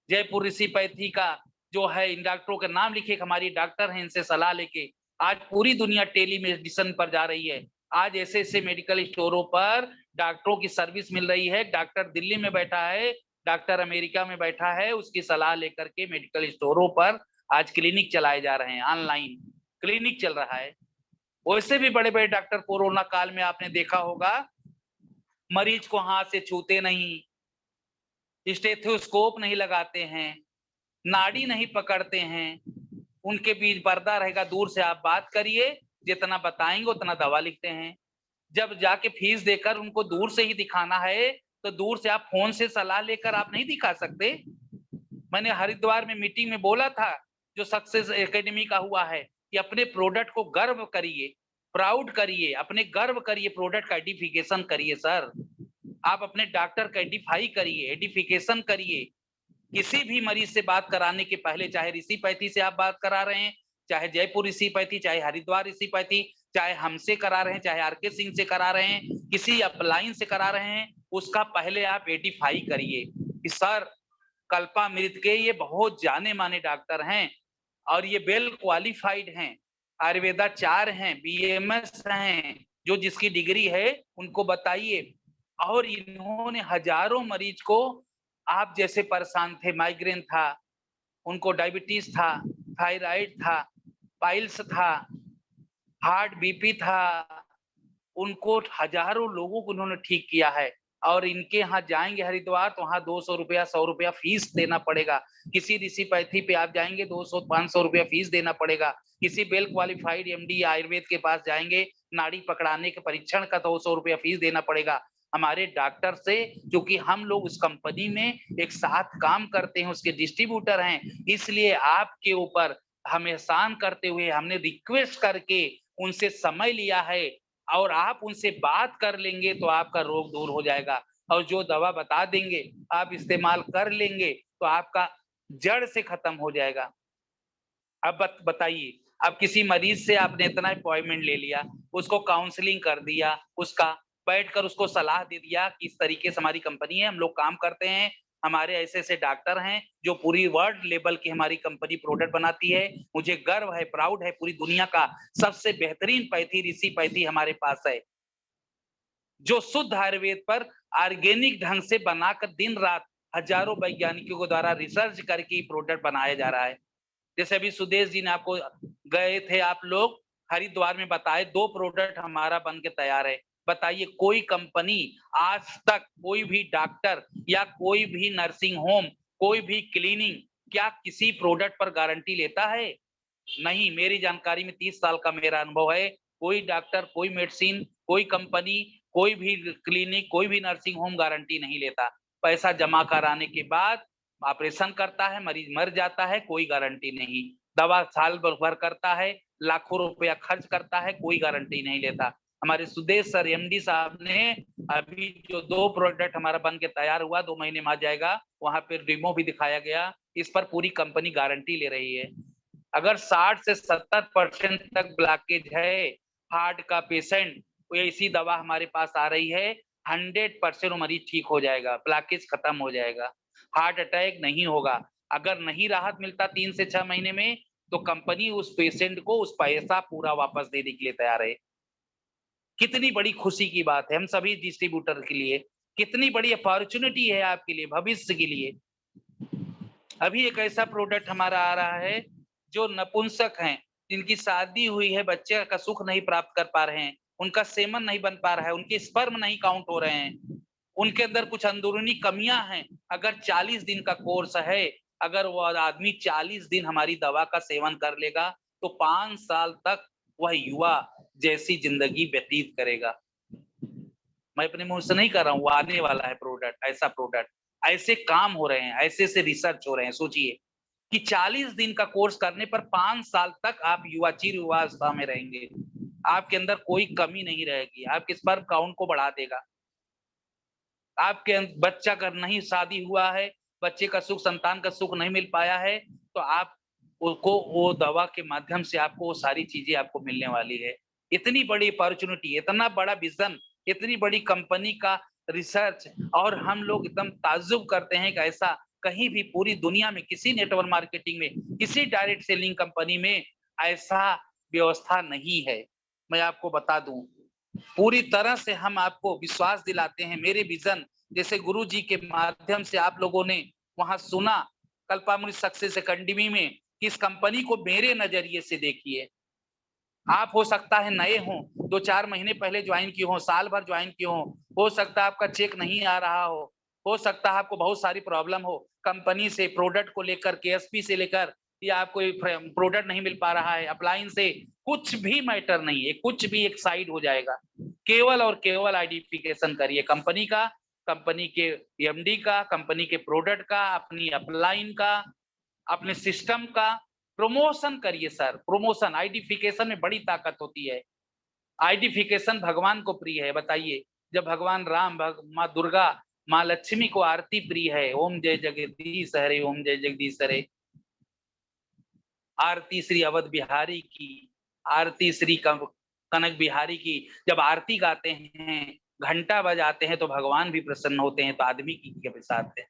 जयपुर ऋषि पैथी का जो है, इन डॉक्टरों का नाम लिखे, हमारी डॉक्टर हैं, इनसे सलाह लेके आज पूरी दुनिया टेलीमेडिसिन पर जा रही है। आज ऐसे ऐसे मेडिकल स्टोरों पर डॉक्टरों की सर्विस मिल रही है। डॉक्टर दिल्ली में बैठा है, डॉक्टर अमेरिका में बैठा है, उसकी सलाह लेकर के मेडिकल स्टोरों पर आज क्लिनिक चलाए जा रहे हैं, ऑनलाइन क्लिनिक चल रहा है। वैसे भी बड़े बड़े डॉक्टर कोरोना काल में आपने देखा होगा, मरीज को हाथ से छूते नहीं, स्टेथोस्कोप नहीं लगाते हैं, नाड़ी नहीं पकड़ते हैं, उनके बीच पर्दा रहेगा, दूर से आप बात करिए, जितना बताएंगे उतना दवा लिखते हैं। जब जाके फीस देकर उनको दूर से ही दिखाना है तो दूर से आप फोन से सलाह लेकर आप नहीं दिखा सकते। मैंने हरिद्वार में मीटिंग में बोला था, जो सक्सेस एकेडमी का हुआ है, कि अपने प्रोडक्ट को गर्व करिए, प्राउड करिए, अपने गर्व करिए, प्रोडक्ट का एडिफिकेशन करिए। सर आप अपने डॉक्टर का एडिफाई करिए, एडिफिकेशन करिए। किसी भी मरीज से बात कराने के पहले, चाहे ऋषि पैथी से आप बात करा रहे हैं, चाहे जयपुर ऋषि पैथी, चाहे हरिद्वार ऋषि पैथी, चाहे हमसे करा रहे हैं, चाहे RK सिंह से करा रहे हैं, किसी अपलाइन से करा रहे हैं, उसका पहले आप एडिफाई करिए कि सर कल्पामृत के ये बहुत जाने माने डॉक्टर हैं और ये वेल क्वालिफाइड हैं, आयुर्वेदाचार्य हैं, BMS हैं, जो जिसकी डिग्री है उनको बताइए। और इन्होंने हजारों मरीज को, आप जैसे परेशान थे, माइग्रेन था, उनको डायबिटीज था, थायराइड था, पाइल्स था, हार्ट BP था, उनको हजारों लोगों को उन्होंने ठीक किया है। और इनके यहाँ जाएंगे हरिद्वार तो वहाँ 200 रुपया 100 रुपया फीस देना पड़ेगा। किसी ऋषि पैथी पे आप जाएंगे 200-500 रुपया फीस देना पड़ेगा। किसी वेल क्वालिफाइड MD आयुर्वेद के पास जाएंगे, नाड़ी पकड़ाने के परीक्षण का 200 रुपया फीस देना पड़ेगा। हमारे डॉक्टर से, क्योंकि हम लोग उस कंपनी में एक साथ काम करते हैं, उसके डिस्ट्रीब्यूटर हैं, इसलिए आपके ऊपर हम एहसान करते हुए हमने रिक्वेस्ट करके उनसे समय लिया है, और आप उनसे बात कर लेंगे तो आपका रोग दूर हो जाएगा। और जो दवा बता देंगे आप इस्तेमाल कर लेंगे तो आपका जड़ से खत्म हो जाएगा। अब बताइए, अब किसी मरीज से आपने इतना अपॉइंटमेंट ले लिया, उसको काउंसलिंग कर दिया, उसका बैठकर उसको सलाह दे दिया कि इस तरीके से हमारी कंपनी है, हम लोग काम करते हैं, हमारे ऐसे ऐसे डॉक्टर हैं जो पूरी वर्ल्ड लेवल की हमारी कंपनी प्रोडक्ट बनाती है, मुझे गर्व है, प्राउड है, पूरी दुनिया का सबसे बेहतरीन पैथी ऋषि पैथी हमारे पास है, जो शुद्ध आयुर्वेद पर ऑर्गेनिक ढंग से बनाकर दिन रात हजारों वैज्ञानिकों के द्वारा रिसर्च करके प्रोडक्ट बनाया जा रहा है। जैसे अभी सुदेश जी ने आपको, गए थे आप लोग हरिद्वार में, बताए 2 प्रोडक्ट हमारा बन के तैयार है। बताइए कोई कंपनी आज तक, कोई भी डॉक्टर या कोई भी नर्सिंग होम, कोई भी क्लिनिक क्या किसी प्रोडक्ट पर गारंटी लेता है? नहीं। मेरी जानकारी में 30 साल का मेरा अनुभव है, कोई डॉक्टर, कोई मेडिसिन, कोई कंपनी, कोई भी क्लिनिक, कोई भी नर्सिंग होम गारंटी नहीं लेता। पैसा जमा कराने के बाद ऑपरेशन करता है, मरीज मर जाता है, कोई गारंटी नहीं। दवा साल भर करता है, लाखों रुपया खर्च करता है, कोई गारंटी नहीं लेता। हमारे सुदेश सर MD साहब ने अभी जो 2 प्रोडक्ट हमारा बन के तैयार हुआ, 2 महीने में आ जाएगा, वहां पे डेमो भी दिखाया गया, इस पर पूरी कंपनी गारंटी ले रही है। अगर 60 से 70% तक ब्लॉकेज है, हार्ट का पेशेंट, तो ऐसी दवा हमारे पास आ रही है, 100% वो मरीज ठीक हो जाएगा, ब्लॉकेज खत्म हो जाएगा, हार्ट अटैक नहीं होगा। अगर नहीं राहत मिलता 3 से 6 महीने में, तो कंपनी उस पेशेंट को उस पैसा पूरा वापस देने के लिए तैयार है। कितनी बड़ी खुशी की बात है हम सभी डिस्ट्रीब्यूटर के लिए, कितनी बड़ी अपॉर्चुनिटी है आपके लिए, भविष्य के लिए। अभी एक ऐसा प्रोडक्ट हमारा आ रहा है, जो नपुंसक हैं, जिनकी शादी हुई है, बच्चे का सुख नहीं प्राप्त कर पा रहे हैं, उनका सेमन नहीं बन पा रहा है, उनके स्पर्म नहीं काउंट हो रहे हैं, उनके अंदर कुछ अंदरूनी कमियां हैं। अगर 40 दिन का कोर्स है, अगर वो आदमी 40 दिन हमारी दवा का सेवन कर लेगा, तो 5 साल तक वह युवा जैसी जिंदगी व्यतीत करेगा। मैं अपने मुंह से नहीं कर रहा हूँ, वो आने वाला है प्रोडक्ट, ऐसा प्रोडक्ट। ऐसे काम हो रहे हैं, ऐसे से रिसर्च हो रहे हैं। सोचिए कि 40 दिन का कोर्स करने पर 5 साल तक आप युवा चिर युवावस्था में रहेंगे। आपके अंदर कोई कमी नहीं रहेगी, आपके स्पर्म काउंट को बढ़ा देगा। आपके बच्चा अगर नहीं शादी हुआ है, बच्चे का सुख, संतान का सुख नहीं मिल पाया है, तो आप उसको वो दवा के माध्यम से आपको वो सारी चीजें आपको मिलने वाली है। इतनी बड़ी अपॉर्चुनिटी, इतना बड़ा विजन, इतनी बड़ी कंपनी का रिसर्च, और हम लोग एकदम ताज्जुब करते हैं कि ऐसा कहीं भी पूरी दुनिया में किसी नेटवर्क मार्केटिंग में, किसी डायरेक्ट सेलिंग कंपनी में ऐसा व्यवस्था नहीं है। मैं आपको बता दूं, पूरी तरह से हम आपको विश्वास दिलाते हैं। मेरे विजन जैसे गुरु जी के माध्यम से आप लोगों ने वहां सुना कल्पामुनि सक्सेस एकेडमी में, किस कंपनी को मेरे नजरिए से देखिए। आप हो सकता है नए हो, 2-4 महीने पहले ज्वाइन किए हो, साल भर ज्वाइन किए हो सकता है आपका चेक नहीं आ रहा हो सकता है आपको बहुत सारी प्रॉब्लम हो कंपनी से, प्रोडक्ट को लेकर, केएसपी से लेकर, या आपको प्रोडक्ट नहीं मिल पा रहा है अपलाइन से, कुछ भी मैटर नहीं है, कुछ भी एक साइड हो जाएगा। केवल और केवल आइडेंटिफिकेशन करिए कंपनी का, कंपनी के एमडी का, कंपनी के प्रोडक्ट का, अपनी अपलाइन का, अपने सिस्टम का प्रमोशन करिए सर। प्रमोशन, आइडेंटिफिकेशन में बड़ी ताकत होती है। आइडेंटिफिकेशन भगवान को प्रिय है, बताइए। जब भगवान राम, माँ दुर्गा, माँ लक्ष्मी को आरती प्रिय है, ओम जय जगदीश हरे, ओम जय जगदीश हरे। आरती श्री अवध बिहारी की, आरती श्री कनक बिहारी की। जब आरती गाते हैं, घंटा बजाते हैं, तो भगवान भी प्रसन्न होते हैं। तो आदमी की क्या साथ है।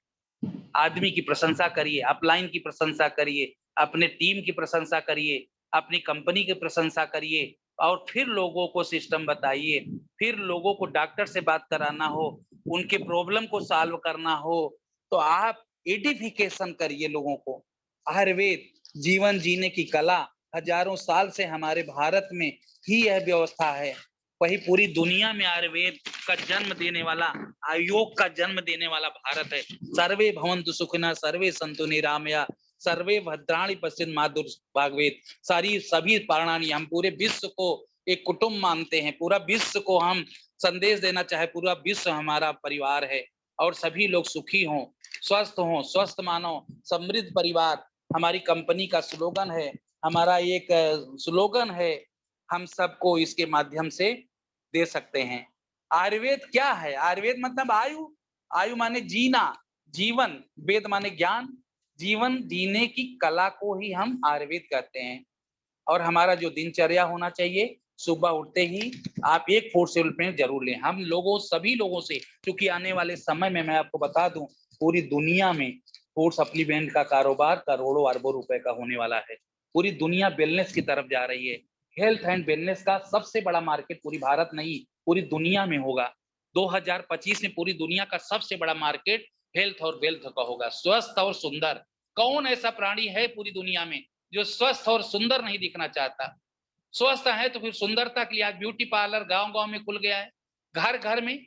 आदमी की प्रशंसा करिए, अपलाइन की प्रशंसा करिए, अपने टीम की प्रशंसा करिए, अपनी कंपनी की प्रशंसा करिए, और फिर लोगों को सिस्टम बताइए। फिर लोगों को डॉक्टर से बात कराना हो, उनके प्रॉब्लम को सॉल्व करना हो, तो आप एडिफिकेशन करिए लोगों को। आयुर्वेद जीवन जीने की कला, हजारों साल से हमारे भारत में ही यह व्यवस्था है। वही पूरी दुनिया में आयुर्वेद का जन्म देने वाला, योग का जन्म देने वाला भारत है। सर्वे भवन्तु सुखिनः, सर्वे सन्तु निरामया, सर्वे भद्राणि पश्यन्तु मा दुर्भाग्येत। सारी सभी प्राणी, हम पूरे विश्व को एक कुटुंब मानते हैं, पूरा विश्व को हम संदेश देना चाहे, पूरा विश्व हमारा परिवार है, और सभी लोग सुखी हों, स्वस्थ मानो, समृद्ध परिवार हमारी कंपनी का स्लोगन है। हमारा एक स्लोगन है, हम सबको इसके माध्यम से दे सकते हैं। आयुर्वेद क्या है? आयुर्वेद मतलब आयु, आयु माने जीना, जीवन, वेद माने ज्ञान, जीवन जीने की कला को ही हम आयुर्वेद कहते हैं। और हमारा जो दिनचर्या होना चाहिए, सुबह उठते ही आप एक फूड सप्लीमेंट जरूर लें। हम लोगों, सभी लोगों से, क्योंकि आने वाले समय में मैं आपको बता दूं, पूरी दुनिया में फूड सप्लीमेंट का कारोबार करोड़ों अरबों रुपए का होने वाला है। पूरी दुनिया वेलनेस की तरफ जा रही है। हेल्थ एंड वेलनेस का सबसे बड़ा मार्केट पूरी भारत नहीं, पूरी दुनिया में होगा। 2025 में पूरी दुनिया का सबसे बड़ा मार्केट हेल्थ और वेल्थ का होगा। स्वस्थ और सुंदर, कौन ऐसा प्राणी है पूरी दुनिया में जो स्वस्थ और सुंदर नहीं दिखना चाहता? स्वस्थ है तो फिर सुंदरता के लिए आज ब्यूटी पार्लर गांव-गांव में खुल गया है। घर-घर में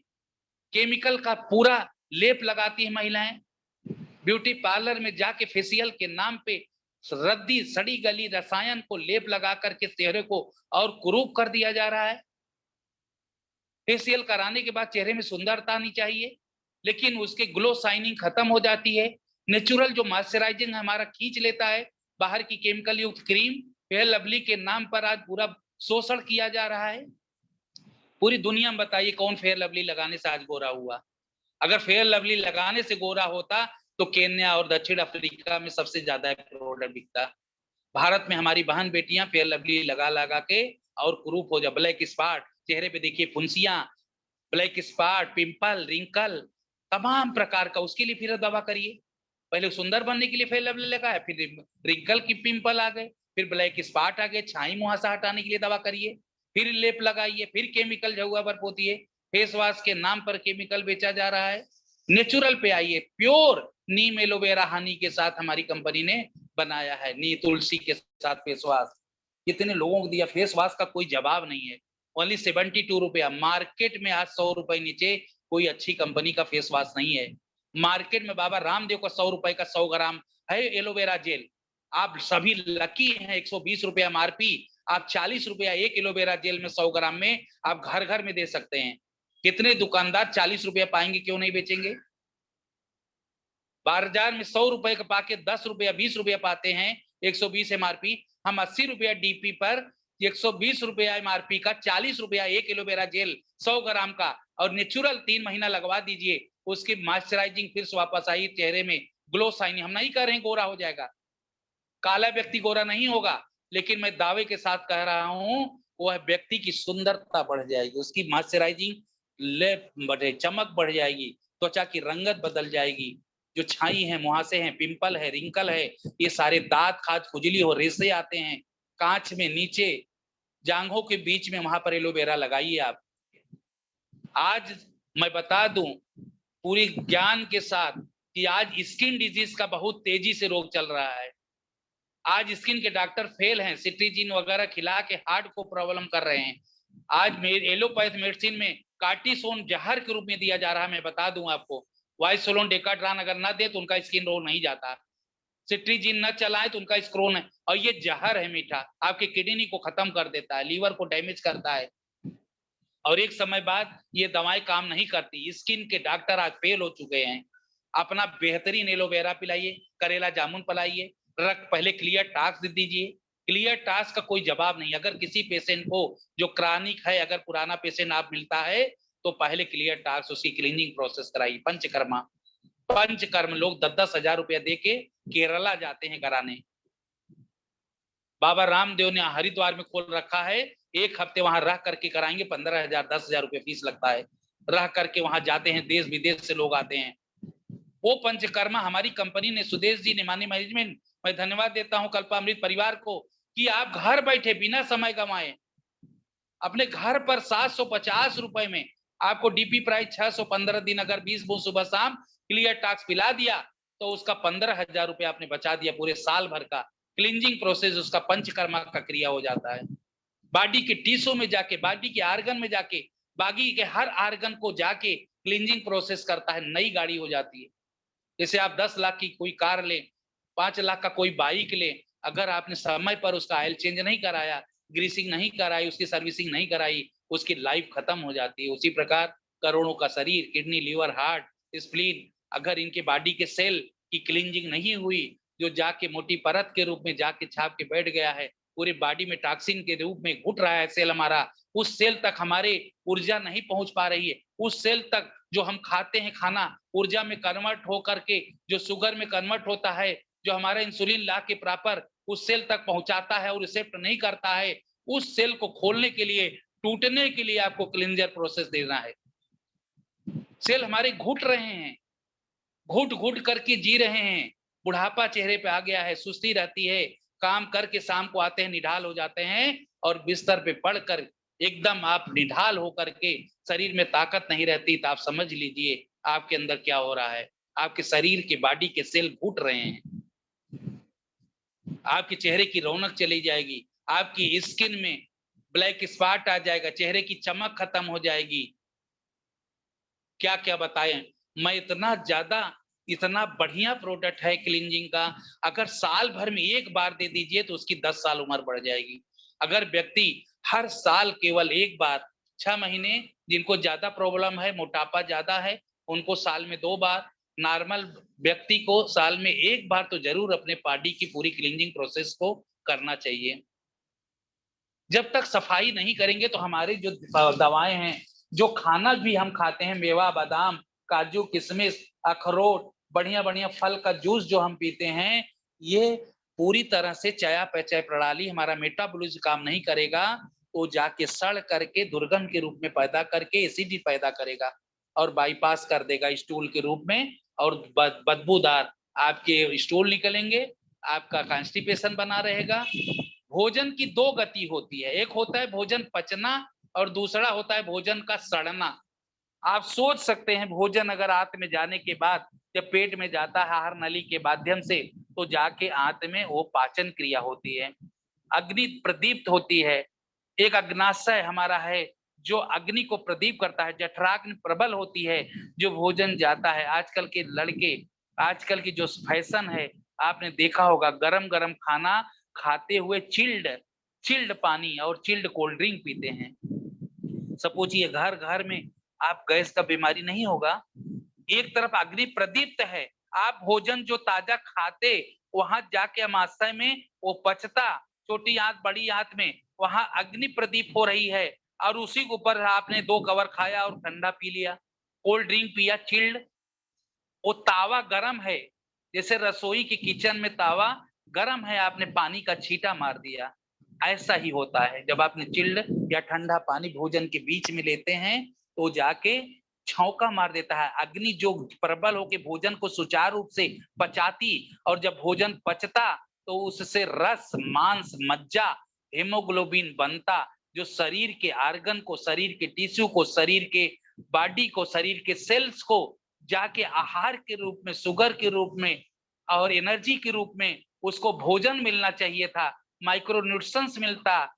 केमिकल का पूरा लेप लगाती है महिलाएं। ब्यूटी पार्लर में जाके फेशियल के नाम पे रद्दी सड़ी गली रसायन को लेप लगा करके चेहरे को और कुरूप कर दिया जा रहा है। फेशियल कराने के बाद चेहरे में सुंदरता आनी चाहिए, लेकिन उसके ग्लो शाइनिंग खत्म हो जाती है। नेचुरल जो मॉइस्चराइजिंग हमारा खींच लेता है, बाहर की केमिकल युक्त क्रीम, फेयर लवली के नाम पर आज पूरा शोषण किया जा रहा है। पूरी दुनिया में बताइए कौन फेयर लवली लगाने से आज गोरा हुआ? अगर फेयर लवली लगाने से गोरा होता तो केन्या और दक्षिण अफ्रीका में सबसे ज्यादा प्रोडक्ट बिकता। भारत में हमारी बहन बेटियां फेयर लवली लगा लगा के और कुरूप हो जा, ब्लैक स्पॉट चेहरे पे देखिए, फुंसियां, ब्लैक स्पॉट, पिंपल, रिंकल, तमाम प्रकार का। उसके लिए फिर दवा करिए। पहले सुंदर बनने के लिए फेयर लवली लगाया, फिर रिंकल की पिंपल आ गए, फिर ब्लैक स्पॉट आ गए, छाई मुंह से हटाने के लिए दवा करिए, फिर लेप लगाइए, फिर केमिकल झुआ पर पोतिए। फेस वॉश के नाम पर केमिकल बेचा जा रहा है। नेचुरल पे आइए, प्योर नीम एलोवेरा हनी के साथ हमारी कंपनी ने बनाया है, नी तुलसी के साथ फेस वॉश। कितने लोगों को दिया फेस वॉश का कोई जवाब नहीं है। ओनली 72 रुपया। मार्केट में आज 100 रुपए नीचे कोई अच्छी कंपनी का फेस वॉश नहीं है। मार्केट में बाबा रामदेव का 100 रुपए का 100 ग्राम है एलोवेरा जेल। आप सभी लकी हैं, 120 रुपया एमआरपी, आप 40 रुपया एक एलोवेरा जेल में 100 ग्राम में आप घर घर में दे सकते हैं। कितने दुकानदार 40 रुपया पाएंगे, क्यों नहीं बेचेंगे? बाजार में 100 रुपए का पाके 10 रुपया 20 रुपया पाते हैं, 120 एमआरपी। हम 80 रुपया डीपी पर 120 रुपया एमआरपी का 40 रुपया 1 एलोवेरा जेल 100 ग्राम का और नेचुरल 3 महीना लगवा दीजिए, उसकी मॉइस्चराइजिंग फिर से वापस आई, चेहरे में ग्लो शाइनिंग। हम नहीं कह रहे हैं गोरा हो जाएगा, काला व्यक्ति गोरा नहीं होगा, लेकिन मैं दावे के साथ कह रहा हूं वह व्यक्ति की सुंदरता बढ़ जाएगी, उसकी मॉइस्चराइजिंग ले चमक बढ़ जाएगी, त्वचा की रंगत बदल जाएगी। जो छाई है, मुहासे हैं, पिंपल है, रिंकल है, ये सारे दांत खाज खुजली हो, रेशे आते हैं कांच में नीचे जांघों के बीच में, वहां पर एलोवेरा लगाइए आप। आज मैं बता दूं पूरी ज्ञान के साथ कि आज स्किन डिजीज का बहुत तेजी से रोग चल रहा है। आज स्किन के डॉक्टर फेल हैं, सिट्रीजिन वगैरह खिला के हार्ट को प्रॉब्लम कर रहे हैं। आज एलोपैथ मेडिसिन में कार्टिसोन जहर के रूप में दिया जा रहा है। मैं बता दूं आपको, वाइसोलोन डेकाड्रान अगर ना दे तो उनका स्किन रोग नहीं जाता, सिट्रीजिन न चलाए तो उनका स्क्रोन है, और ये जहर है मीठा, आपके किडनी को खत्म कर देता है, लीवर को डैमेज करता है, और एक समय बाद ये दवाएं काम नहीं करती। स्किन के डॉक्टर आज फेल हो चुके हैं। अपना बेहतरीन एलोवेरा पिलाइए, करेला जामुन पिलाइए, रक्त पहले क्लियर टास्क दीजिए। क्लियर टास्क का कोई जवाब नहीं। अगर किसी पेशेंट को जो क्रॉनिक है, अगर पुराना पेशेंट आप मिलता है तो पहले क्लियर टास्क, उसकी क्लीनिंग प्रोसेस कराइए। पंचकर्मा, पंचकर्म लोग 10-10 हजार रुपया दे के केरला जाते हैं कराने। बाबा रामदेव ने हरिद्वार में खोल रखा है, 1 हफ्ते वहां रह करके कराएंगे, 15,000 10,000 रुपये फीस लगता है। रह करके वहां जाते हैं, देश विदेश से लोग आते हैं। वो पंचकर्मा हमारी कंपनी ने, सुदेश जी ने, मानी मैनेजमेंट, मैं धन्यवाद देता हूं कल्पामृत परिवार को कि आप घर बैठे बिना समय गंवाए अपने घर पर 750 रुपए में आपको डीपी प्राइस 615 दिन, अगर 20 बूंद सुबह शाम क्लियर टास्क पिला दिया तो उसका 15,000 रुपये आपने बचा दिया पूरे साल भर का। क्लींजिंग प्रोसेस उसका पंचकर्मा का क्रिया हो जाता है। बॉडी के टिश्यू में जाके, बॉडी के आर्गन में जाके, बाकी के हर आर्गन को जाके क्लींजिंग प्रोसेस करता है, नई गाड़ी हो जाती है। जैसे आप 10 लाख की कोई कार ले, 5 लाख का कोई बाइक ले, अगर आपने समय पर उसका ऑयल चेंज नहीं कराया, ग्रीसिंग नहीं कराई, उसकी सर्विसिंग नहीं कराई, उसकी लाइफ खत्म हो जाती है। उसी प्रकार करोड़ों का शरीर, किडनी, लीवर, हार्ट, स्प्लीन, अगर इनके बॉडी के सेल की क्लींजिंग नहीं हुई, जो जाके मोटी परत के रूप में जाके छाप के बैठ गया है, पूरी बॉडी में टॉक्सिन के रूप में घुट रहा है सेल हमारा, उस सेल तक हमारे ऊर्जा नहीं पहुंच पा रही है, उस सेल तक जो हम खाते हैं खाना ऊर्जा में कन्वर्ट हो करके जो शुगर में कन्वर्ट होता है, जो हमारा इंसुलिन ला के प्रॉपर उस सेल तक पहुंचाता है और रिसेप्ट नहीं करता है, उस सेल को खोलने के लिए, टूटने के लिए आपको क्लींजर प्रोसेस देना है। सेल हमारे घुट रहे हैं, घुट घुट करके जी रहे हैं, बुढ़ापा चेहरे पे आ गया है, सुस्ती रहती है, काम करके शाम को आते हैं, निढाल हो जाते हैं, और बिस्तर पे पड़कर एकदम आप निढाल होकर के शरीर में ताकत नहीं रहती, तो आप समझ लीजिए आपके अंदर क्या हो रहा है। आपके शरीर के बॉडी के सेल घुट रहे हैं, आपके चेहरे की रौनक चली जाएगी, आपकी स्किन में ब्लैक स्पॉट आ जाएगा, चेहरे की चमक खत्म हो जाएगी। क्या क्या बताएं, मैं इतना बढ़िया प्रोडक्ट है क्लींजिंग का, अगर साल भर में एक बार दे दीजिए तो उसकी 10 साल उम्र बढ़ जाएगी। अगर व्यक्ति हर साल केवल एक बार, 6 महीने, जिनको ज्यादा प्रॉब्लम है, मोटापा ज्यादा है, उनको साल में 2 बार, नॉर्मल व्यक्ति को साल में 1 बार तो जरूर अपने बॉडी की पूरी क्लींजिंग प्रोसेस को करना चाहिए। जब तक सफाई नहीं करेंगे तो हमारी जो दवाएं हैं, जो खाना भी हम खाते हैं, मेवा, बादाम, काजू, किशमिश, अखरोट, बढ़िया बढ़िया फल का जूस जो हम पीते हैं, ये पूरी तरह से चयापचय प्रणाली, हमारा मेटाबॉलिज्म काम नहीं करेगा, तो जाके सड़ करके दुर्गंध के रूप में पैदा करके एसिड पैदा करेगा और बाईपास कर देगा स्टूल के रूप में, और बदबूदार आपके स्टूल निकलेंगे, आपका कॉन्स्टिपेशन बना रहेगा। भोजन की 2 गति होती है, एक होता है भोजन पचना और दूसरा होता है भोजन का सड़ना। आप सोच सकते हैं, भोजन अगर आंत में जाने के बाद, जब पेट में जाता है आहार नली के माध्यम से, तो जाके आंत में वो पाचन क्रिया होती है, अग्नि प्रदीप्त होती है। एक अग्नाशय हमारा है जो अग्नि को प्रदीप करता है, जठराग्नि प्रबल होती है, जो भोजन जाता है। आजकल के लड़के, आजकल की जो फैशन है, आपने देखा होगा, गरम गरम खाना खाते हुए चिल्ड पानी और चिल्ड कोल्ड ड्रिंक पीते हैं। सपोजिए घर घर में आप गैस का बीमारी नहीं होगा। एक तरफ अग्नि प्रदीप्त है, आप भोजन जो ताजा खाते वहां जाके अमाशय में वो पचता, छोटी आंत बड़ी आंत में वहां अग्नि प्रदीप हो रही है, और उसी के ऊपर आपने 2 कवर खाया और ठंडा पी लिया, कोल्ड ड्रिंक पिया चिल्ड। वो तावा गरम है, जैसे रसोई के किचन में तावा गरम है, आपने पानी का छींटा मार दिया। ऐसा ही होता है जब आपने चिल्ड या ठंडा पानी भोजन के बीच में लेते हैं तो जाके छौंका मार देता है। अग्नि जो प्रबल होकर भोजन को सुचारू रूप से पचाती, और जब भोजन पचता तो उससे रस, मांस, मज्जा, हेमोग्लोबिन बनता, जो शरीर के आर्गन को, शरीर के टिश्यू को, शरीर के बॉडी को, शरीर के सेल्स को जाके आहार के रूप में, शुगर के रूप में और एनर्जी के रूप में उसको भोजन मिलना चाहिए था, माइक्रो न्यूट्रिशंस मिलता,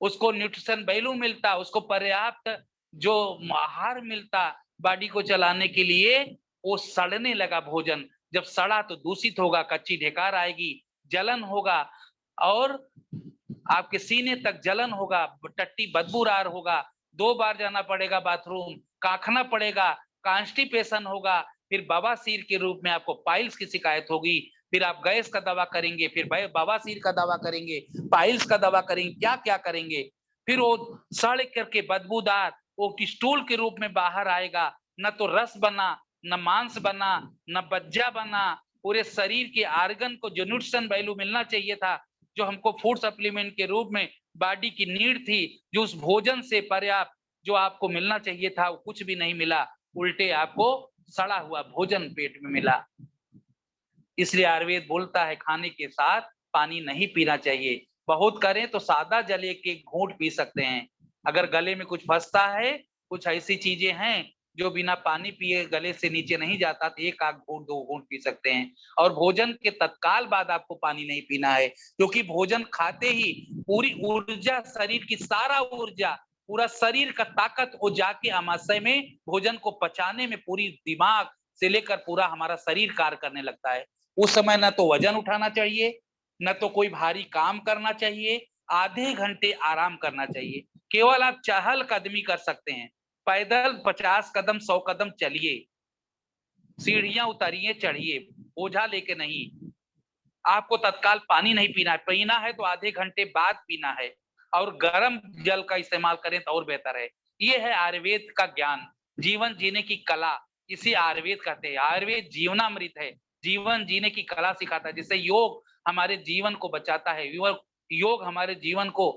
उसको न्यूट्रिशन वैल्यू मिलता, उसको पर्याप्त जो आहार मिलता बॉडी को चलाने के लिए। वो सड़ने लगा भोजन, जब सड़ा तो दूषित होगा, कच्ची ढेकार आएगी, जलन होगा, और आपके सीने तक जलन होगा, टट्टी बदबूदार होगा, 2 बार जाना पड़ेगा बाथरूम, काखना पड़ेगा, कॉन्स्टिपेशन होगा, फिर बवासीर के रूप में आपको पाइल्स की शिकायत होगी, फिर आप गैस का दवा करेंगे, फिर बवासीर का दवा करेंगे, पाइल्स का दवा करेंगे, क्या-क्या करेंगे। फिर वो सड़ करके बदबूदार वो स्टूल के रूप में बाहर आएगा, न तो रस बना, न मांस बना, न बज्जा बना, पूरे शरीर के आर्गन को जो न्यूट्रिशन वैल्यू मिलना चाहिए था, जो हमको फूड सप्लीमेंट के रूप में बॉडी की नीड थी, जो उस भोजन से पर्याप्त जो आपको मिलना चाहिए था, वो कुछ भी नहीं मिला, उल्टे आपको सड़ा हुआ भोजन पेट में मिला। इसलिए आयुर्वेद बोलता है खाने के साथ पानी नहीं पीना चाहिए, बहुत करें तो सादा जल एक घूंट पी सकते हैं। अगर गले में कुछ फंसता है, कुछ ऐसी चीजें हैं जो बिना पानी पिए गले से नीचे नहीं जाता, तो 1 आध घूंट 2 घूंट पी सकते हैं। और भोजन के तत्काल बाद आपको पानी नहीं पीना है, क्योंकि भोजन खाते ही पूरी ऊर्जा, शरीर की सारा ऊर्जा, पूरा शरीर का ताकत वो जाके आमाशय में भोजन को पचाने में पूरी दिमाग से लेकर पूरा हमारा शरीर कार्य करने लगता है। उस समय ना तो वजन उठाना चाहिए, न तो कोई भारी काम करना चाहिए, आधे घंटे आराम करना चाहिए। केवल आप चहल-कदमी कर सकते हैं, पैदल 50 कदम 100 कदम चलिए, सीढ़ियां उतरिए, चढ़िए, बोझा लेके नहीं। आपको तत्काल पानी नहीं पीना है तो आधे घंटे बाद पीना है, और गर्म जल का इस्तेमाल करें तो और बेहतर है। ये है आयुर्वेद का ज्ञान, जीवन जीने की कला, इसे आयुर्वेद कहते हैं। आयुर्वेद जीवनामृत है, जीवन जीने की कला सिखाता है, जिससे योग हमारे जीवन को बचाता है। योग हमारे जीवन को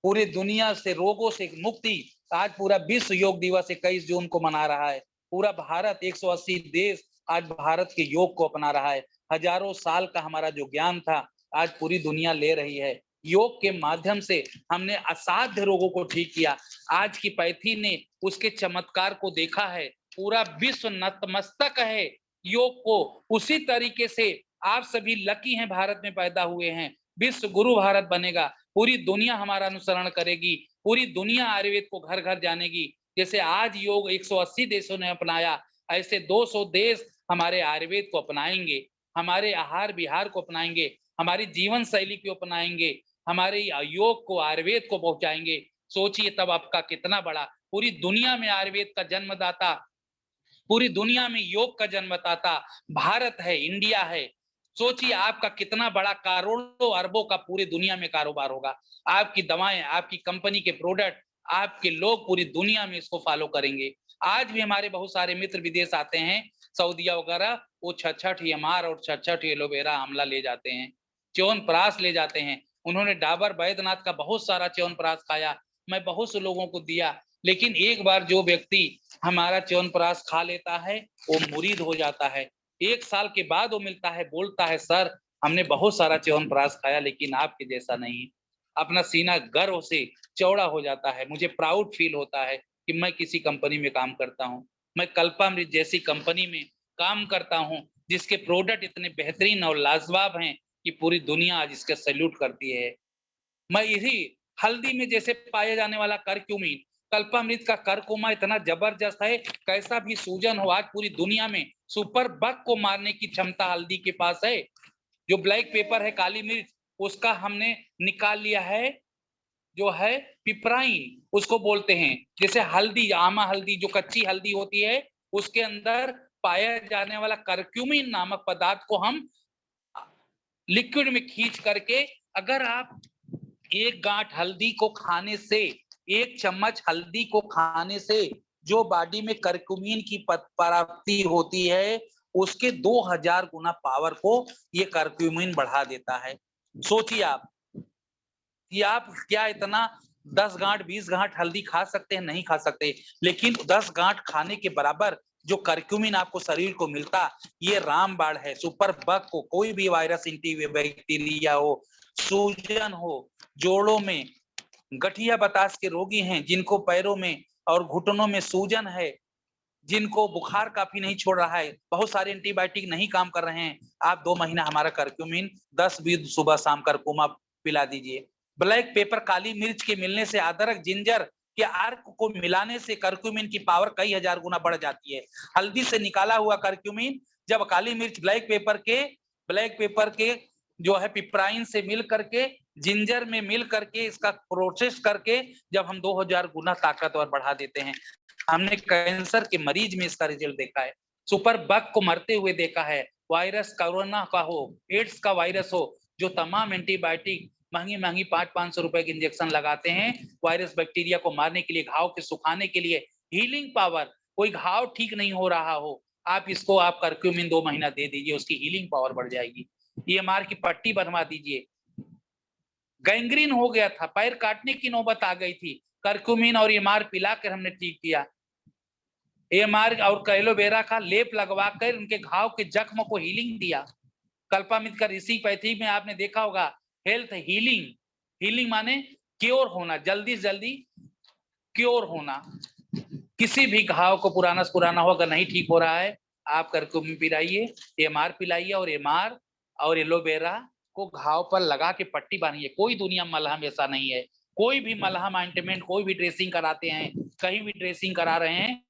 पूरी दुनिया से रोगों से मुक्ति, आज पूरा विश्व योग दिवस 21 जून को मना रहा है। पूरा भारत 180 देश आज भारत के योग को अपना रहा है। हजारों साल का हमारा जो ज्ञान था आज पूरी दुनिया ले रही है। योग के माध्यम से हमने असाध्य रोगों को ठीक किया। आज की पैथी ने उसके चमत्कार को देखा है। पूरा विश्व नतमस्तक है योग को। उसी तरीके से आप सभी लकी हैं, भारत में पैदा हुए हैं। विश्व गुरु भारत बनेगा, पूरी दुनिया हमारा अनुसरण करेगी, पूरी दुनिया आयुर्वेद को घर घर जानेगी। जैसे आज योग 180 देशों ने अपनाया, ऐसे 200 देश हमारे आयुर्वेद को अपनाएंगे, हमारे आहार विहार को अपनाएंगे, हमारी जीवन शैली को अपनाएंगे, हमारे योग को, आयुर्वेद को पहुंचाएंगे। सोचिए तब आपका कितना बड़ा, पूरी दुनिया में आयुर्वेद का जन्मदाता, पूरी दुनिया में योग का जन्मदाता भारत है, इंडिया है। सोचिए आपका कितना बड़ा, करोड़ों अरबों का पूरी दुनिया में कारोबार होगा। आपकी दवाएं, आपकी कंपनी के प्रोडक्ट, आपके लोग पूरी दुनिया में इसको फॉलो करेंगे। आज भी हमारे बहुत सारे मित्र विदेश आते हैं, सऊदिया वगैरह, वो 66 एमआर और 66 एलोवेरा आंवला ले जाते हैं, च्यवनप्राश ले जाते हैं। उन्होंने डाबर बैद्यनाथ का बहुत सारा च्यवनप्राश खाया, मैं बहुत से लोगों को दिया, लेकिन एक बार जो व्यक्ति हमारा च्यवनप्राश खा लेता है वो मुरीद हो जाता है। 1 साल के बाद वो मिलता है, बोलता है सर हमने बहुत सारा च्यवनप्राश खाया लेकिन आपके जैसा नहीं। अपना सीना गर्व से चौड़ा हो जाता है। मुझे प्राउड फील होता है कि मैं किसी कंपनी में काम करता हूँ, मैं कल्पामृत जैसी कंपनी में काम करता हूँ, जिसके प्रोडक्ट इतने बेहतरीन और लाजवाब हैं कि पूरी दुनिया आज इसका सैल्यूट करती है। मैं यही हल्दी में जैसे पाया जाने वाला करक्यूमिन, कल्पामृत का करकुमा इतना जबरदस्त है, कैसा भी सूजन हो आज पूरी दुनिया में सुपर बग को मारने की क्षमता हल्दी के पास है। जो ब्लैक पेपर है, काली मिर्च, उसका हमने निकाल लिया है जो है पिपराइन उसको बोलते हैं। जैसे हल्दी, आमा हल्दी जो कच्ची हल्दी होती है, उसके अंदर पाया जाने वाला करक्यूमिन नामक पदार्थ को हम लिक्विड में खींच करके, अगर आप एक गांठ हल्दी को खाने से, एक चम्मच हल्दी को खाने से जो बॉडी में करक्यूमिन की प्राप्ति होती है, उसके 2000 गुना पावर को ये करक्यूमिन बढ़ा देता है। सोचिए आप कि आप क्या इतना 10 गांठ 20 गांठ हल्दी खा सकते हैं? नहीं खा सकते, लेकिन 10 गांठ खाने के बराबर जो करक्यूमिन आपको शरीर को मिलता, ये रामबाण है। सुपर बग को कोई भी वायरस, बैक्टीरिया हो, सूजन हो, जोड़ों में गठिया बतास के रोगी हैं जिनको पैरों में और घुटनों में सूजन है, जिनको बुखार काफी नहीं छोड़ रहा है, बहुत सारे एंटीबायोटिक नहीं काम कर रहे हैं, आप 2 महीना हमारा करक्यूमिन 10-20 सुबह शाम करकुमा पिला दीजिए। ब्लैक पेपर, काली मिर्च के मिलने से, अदरक जिंजर के अर्क को मिलाने से करक्यूमिन की पावर कई हजार गुना बढ़ जाती है। हल्दी से निकाला हुआ करक्यूमिन जब काली मिर्च ब्लैक पेपर के जो है पिपराइन से मिल करके, जिंजर में मिल करके, इसका प्रोसेस करके जब हम 2000 गुना ताकतवर बढ़ा देते हैं। हमने कैंसर के मरीज में इसका रिजल्ट देखा है, सुपर बग को मरते हुए देखा है। वायरस कोरोना का हो, एड्स का वायरस हो, जो तमाम एंटीबायोटिक महंगी 500-500 रुपए के इंजेक्शन लगाते हैं वायरस बैक्टीरिया को मारने के लिए, घाव के सुखाने के लिए, हीलिंग पावर, कोई घाव ठीक नहीं हो रहा हो, आप इसको आप करक्यूमिन 2 महीना दे दीजिए, उसकी हीलिंग पावर बढ़ जाएगी। ईएमआर की पट्टी बनवा दीजिए। गैंग्रीन हो गया था, पैर काटने की नौबत आ गई थी, करक्यूमिन और ईएमआर पिलाकर हमने ठीक किया। एएमआर और एलोवेरा का लेप लगवाकर उनके घाव के जख्म को हीलिंग दिया। कल्पामित का ऋषिपैथी में आपने देखा होगा, हेल्थ हीलिंग, हीलिंग माने क्योर होना, जल्दी से जल्दी क्योर होना। किसी भी घाव को पुराना से पुराना हो, अगर नहीं ठीक हो रहा है, आप करक्यूमिन पिलाइए, एएमआर पिलाइए, और एएमआर और एलोवेरा को घाव पर लगा के पट्टी बांधिए। कोई दुनिया में मलहम ऐसा नहीं है, कोई भी मलहम ऑइंटमेंट, कोई भी ड्रेसिंग कराते हैं, कहीं भी ड्रेसिंग करा रहे हैं,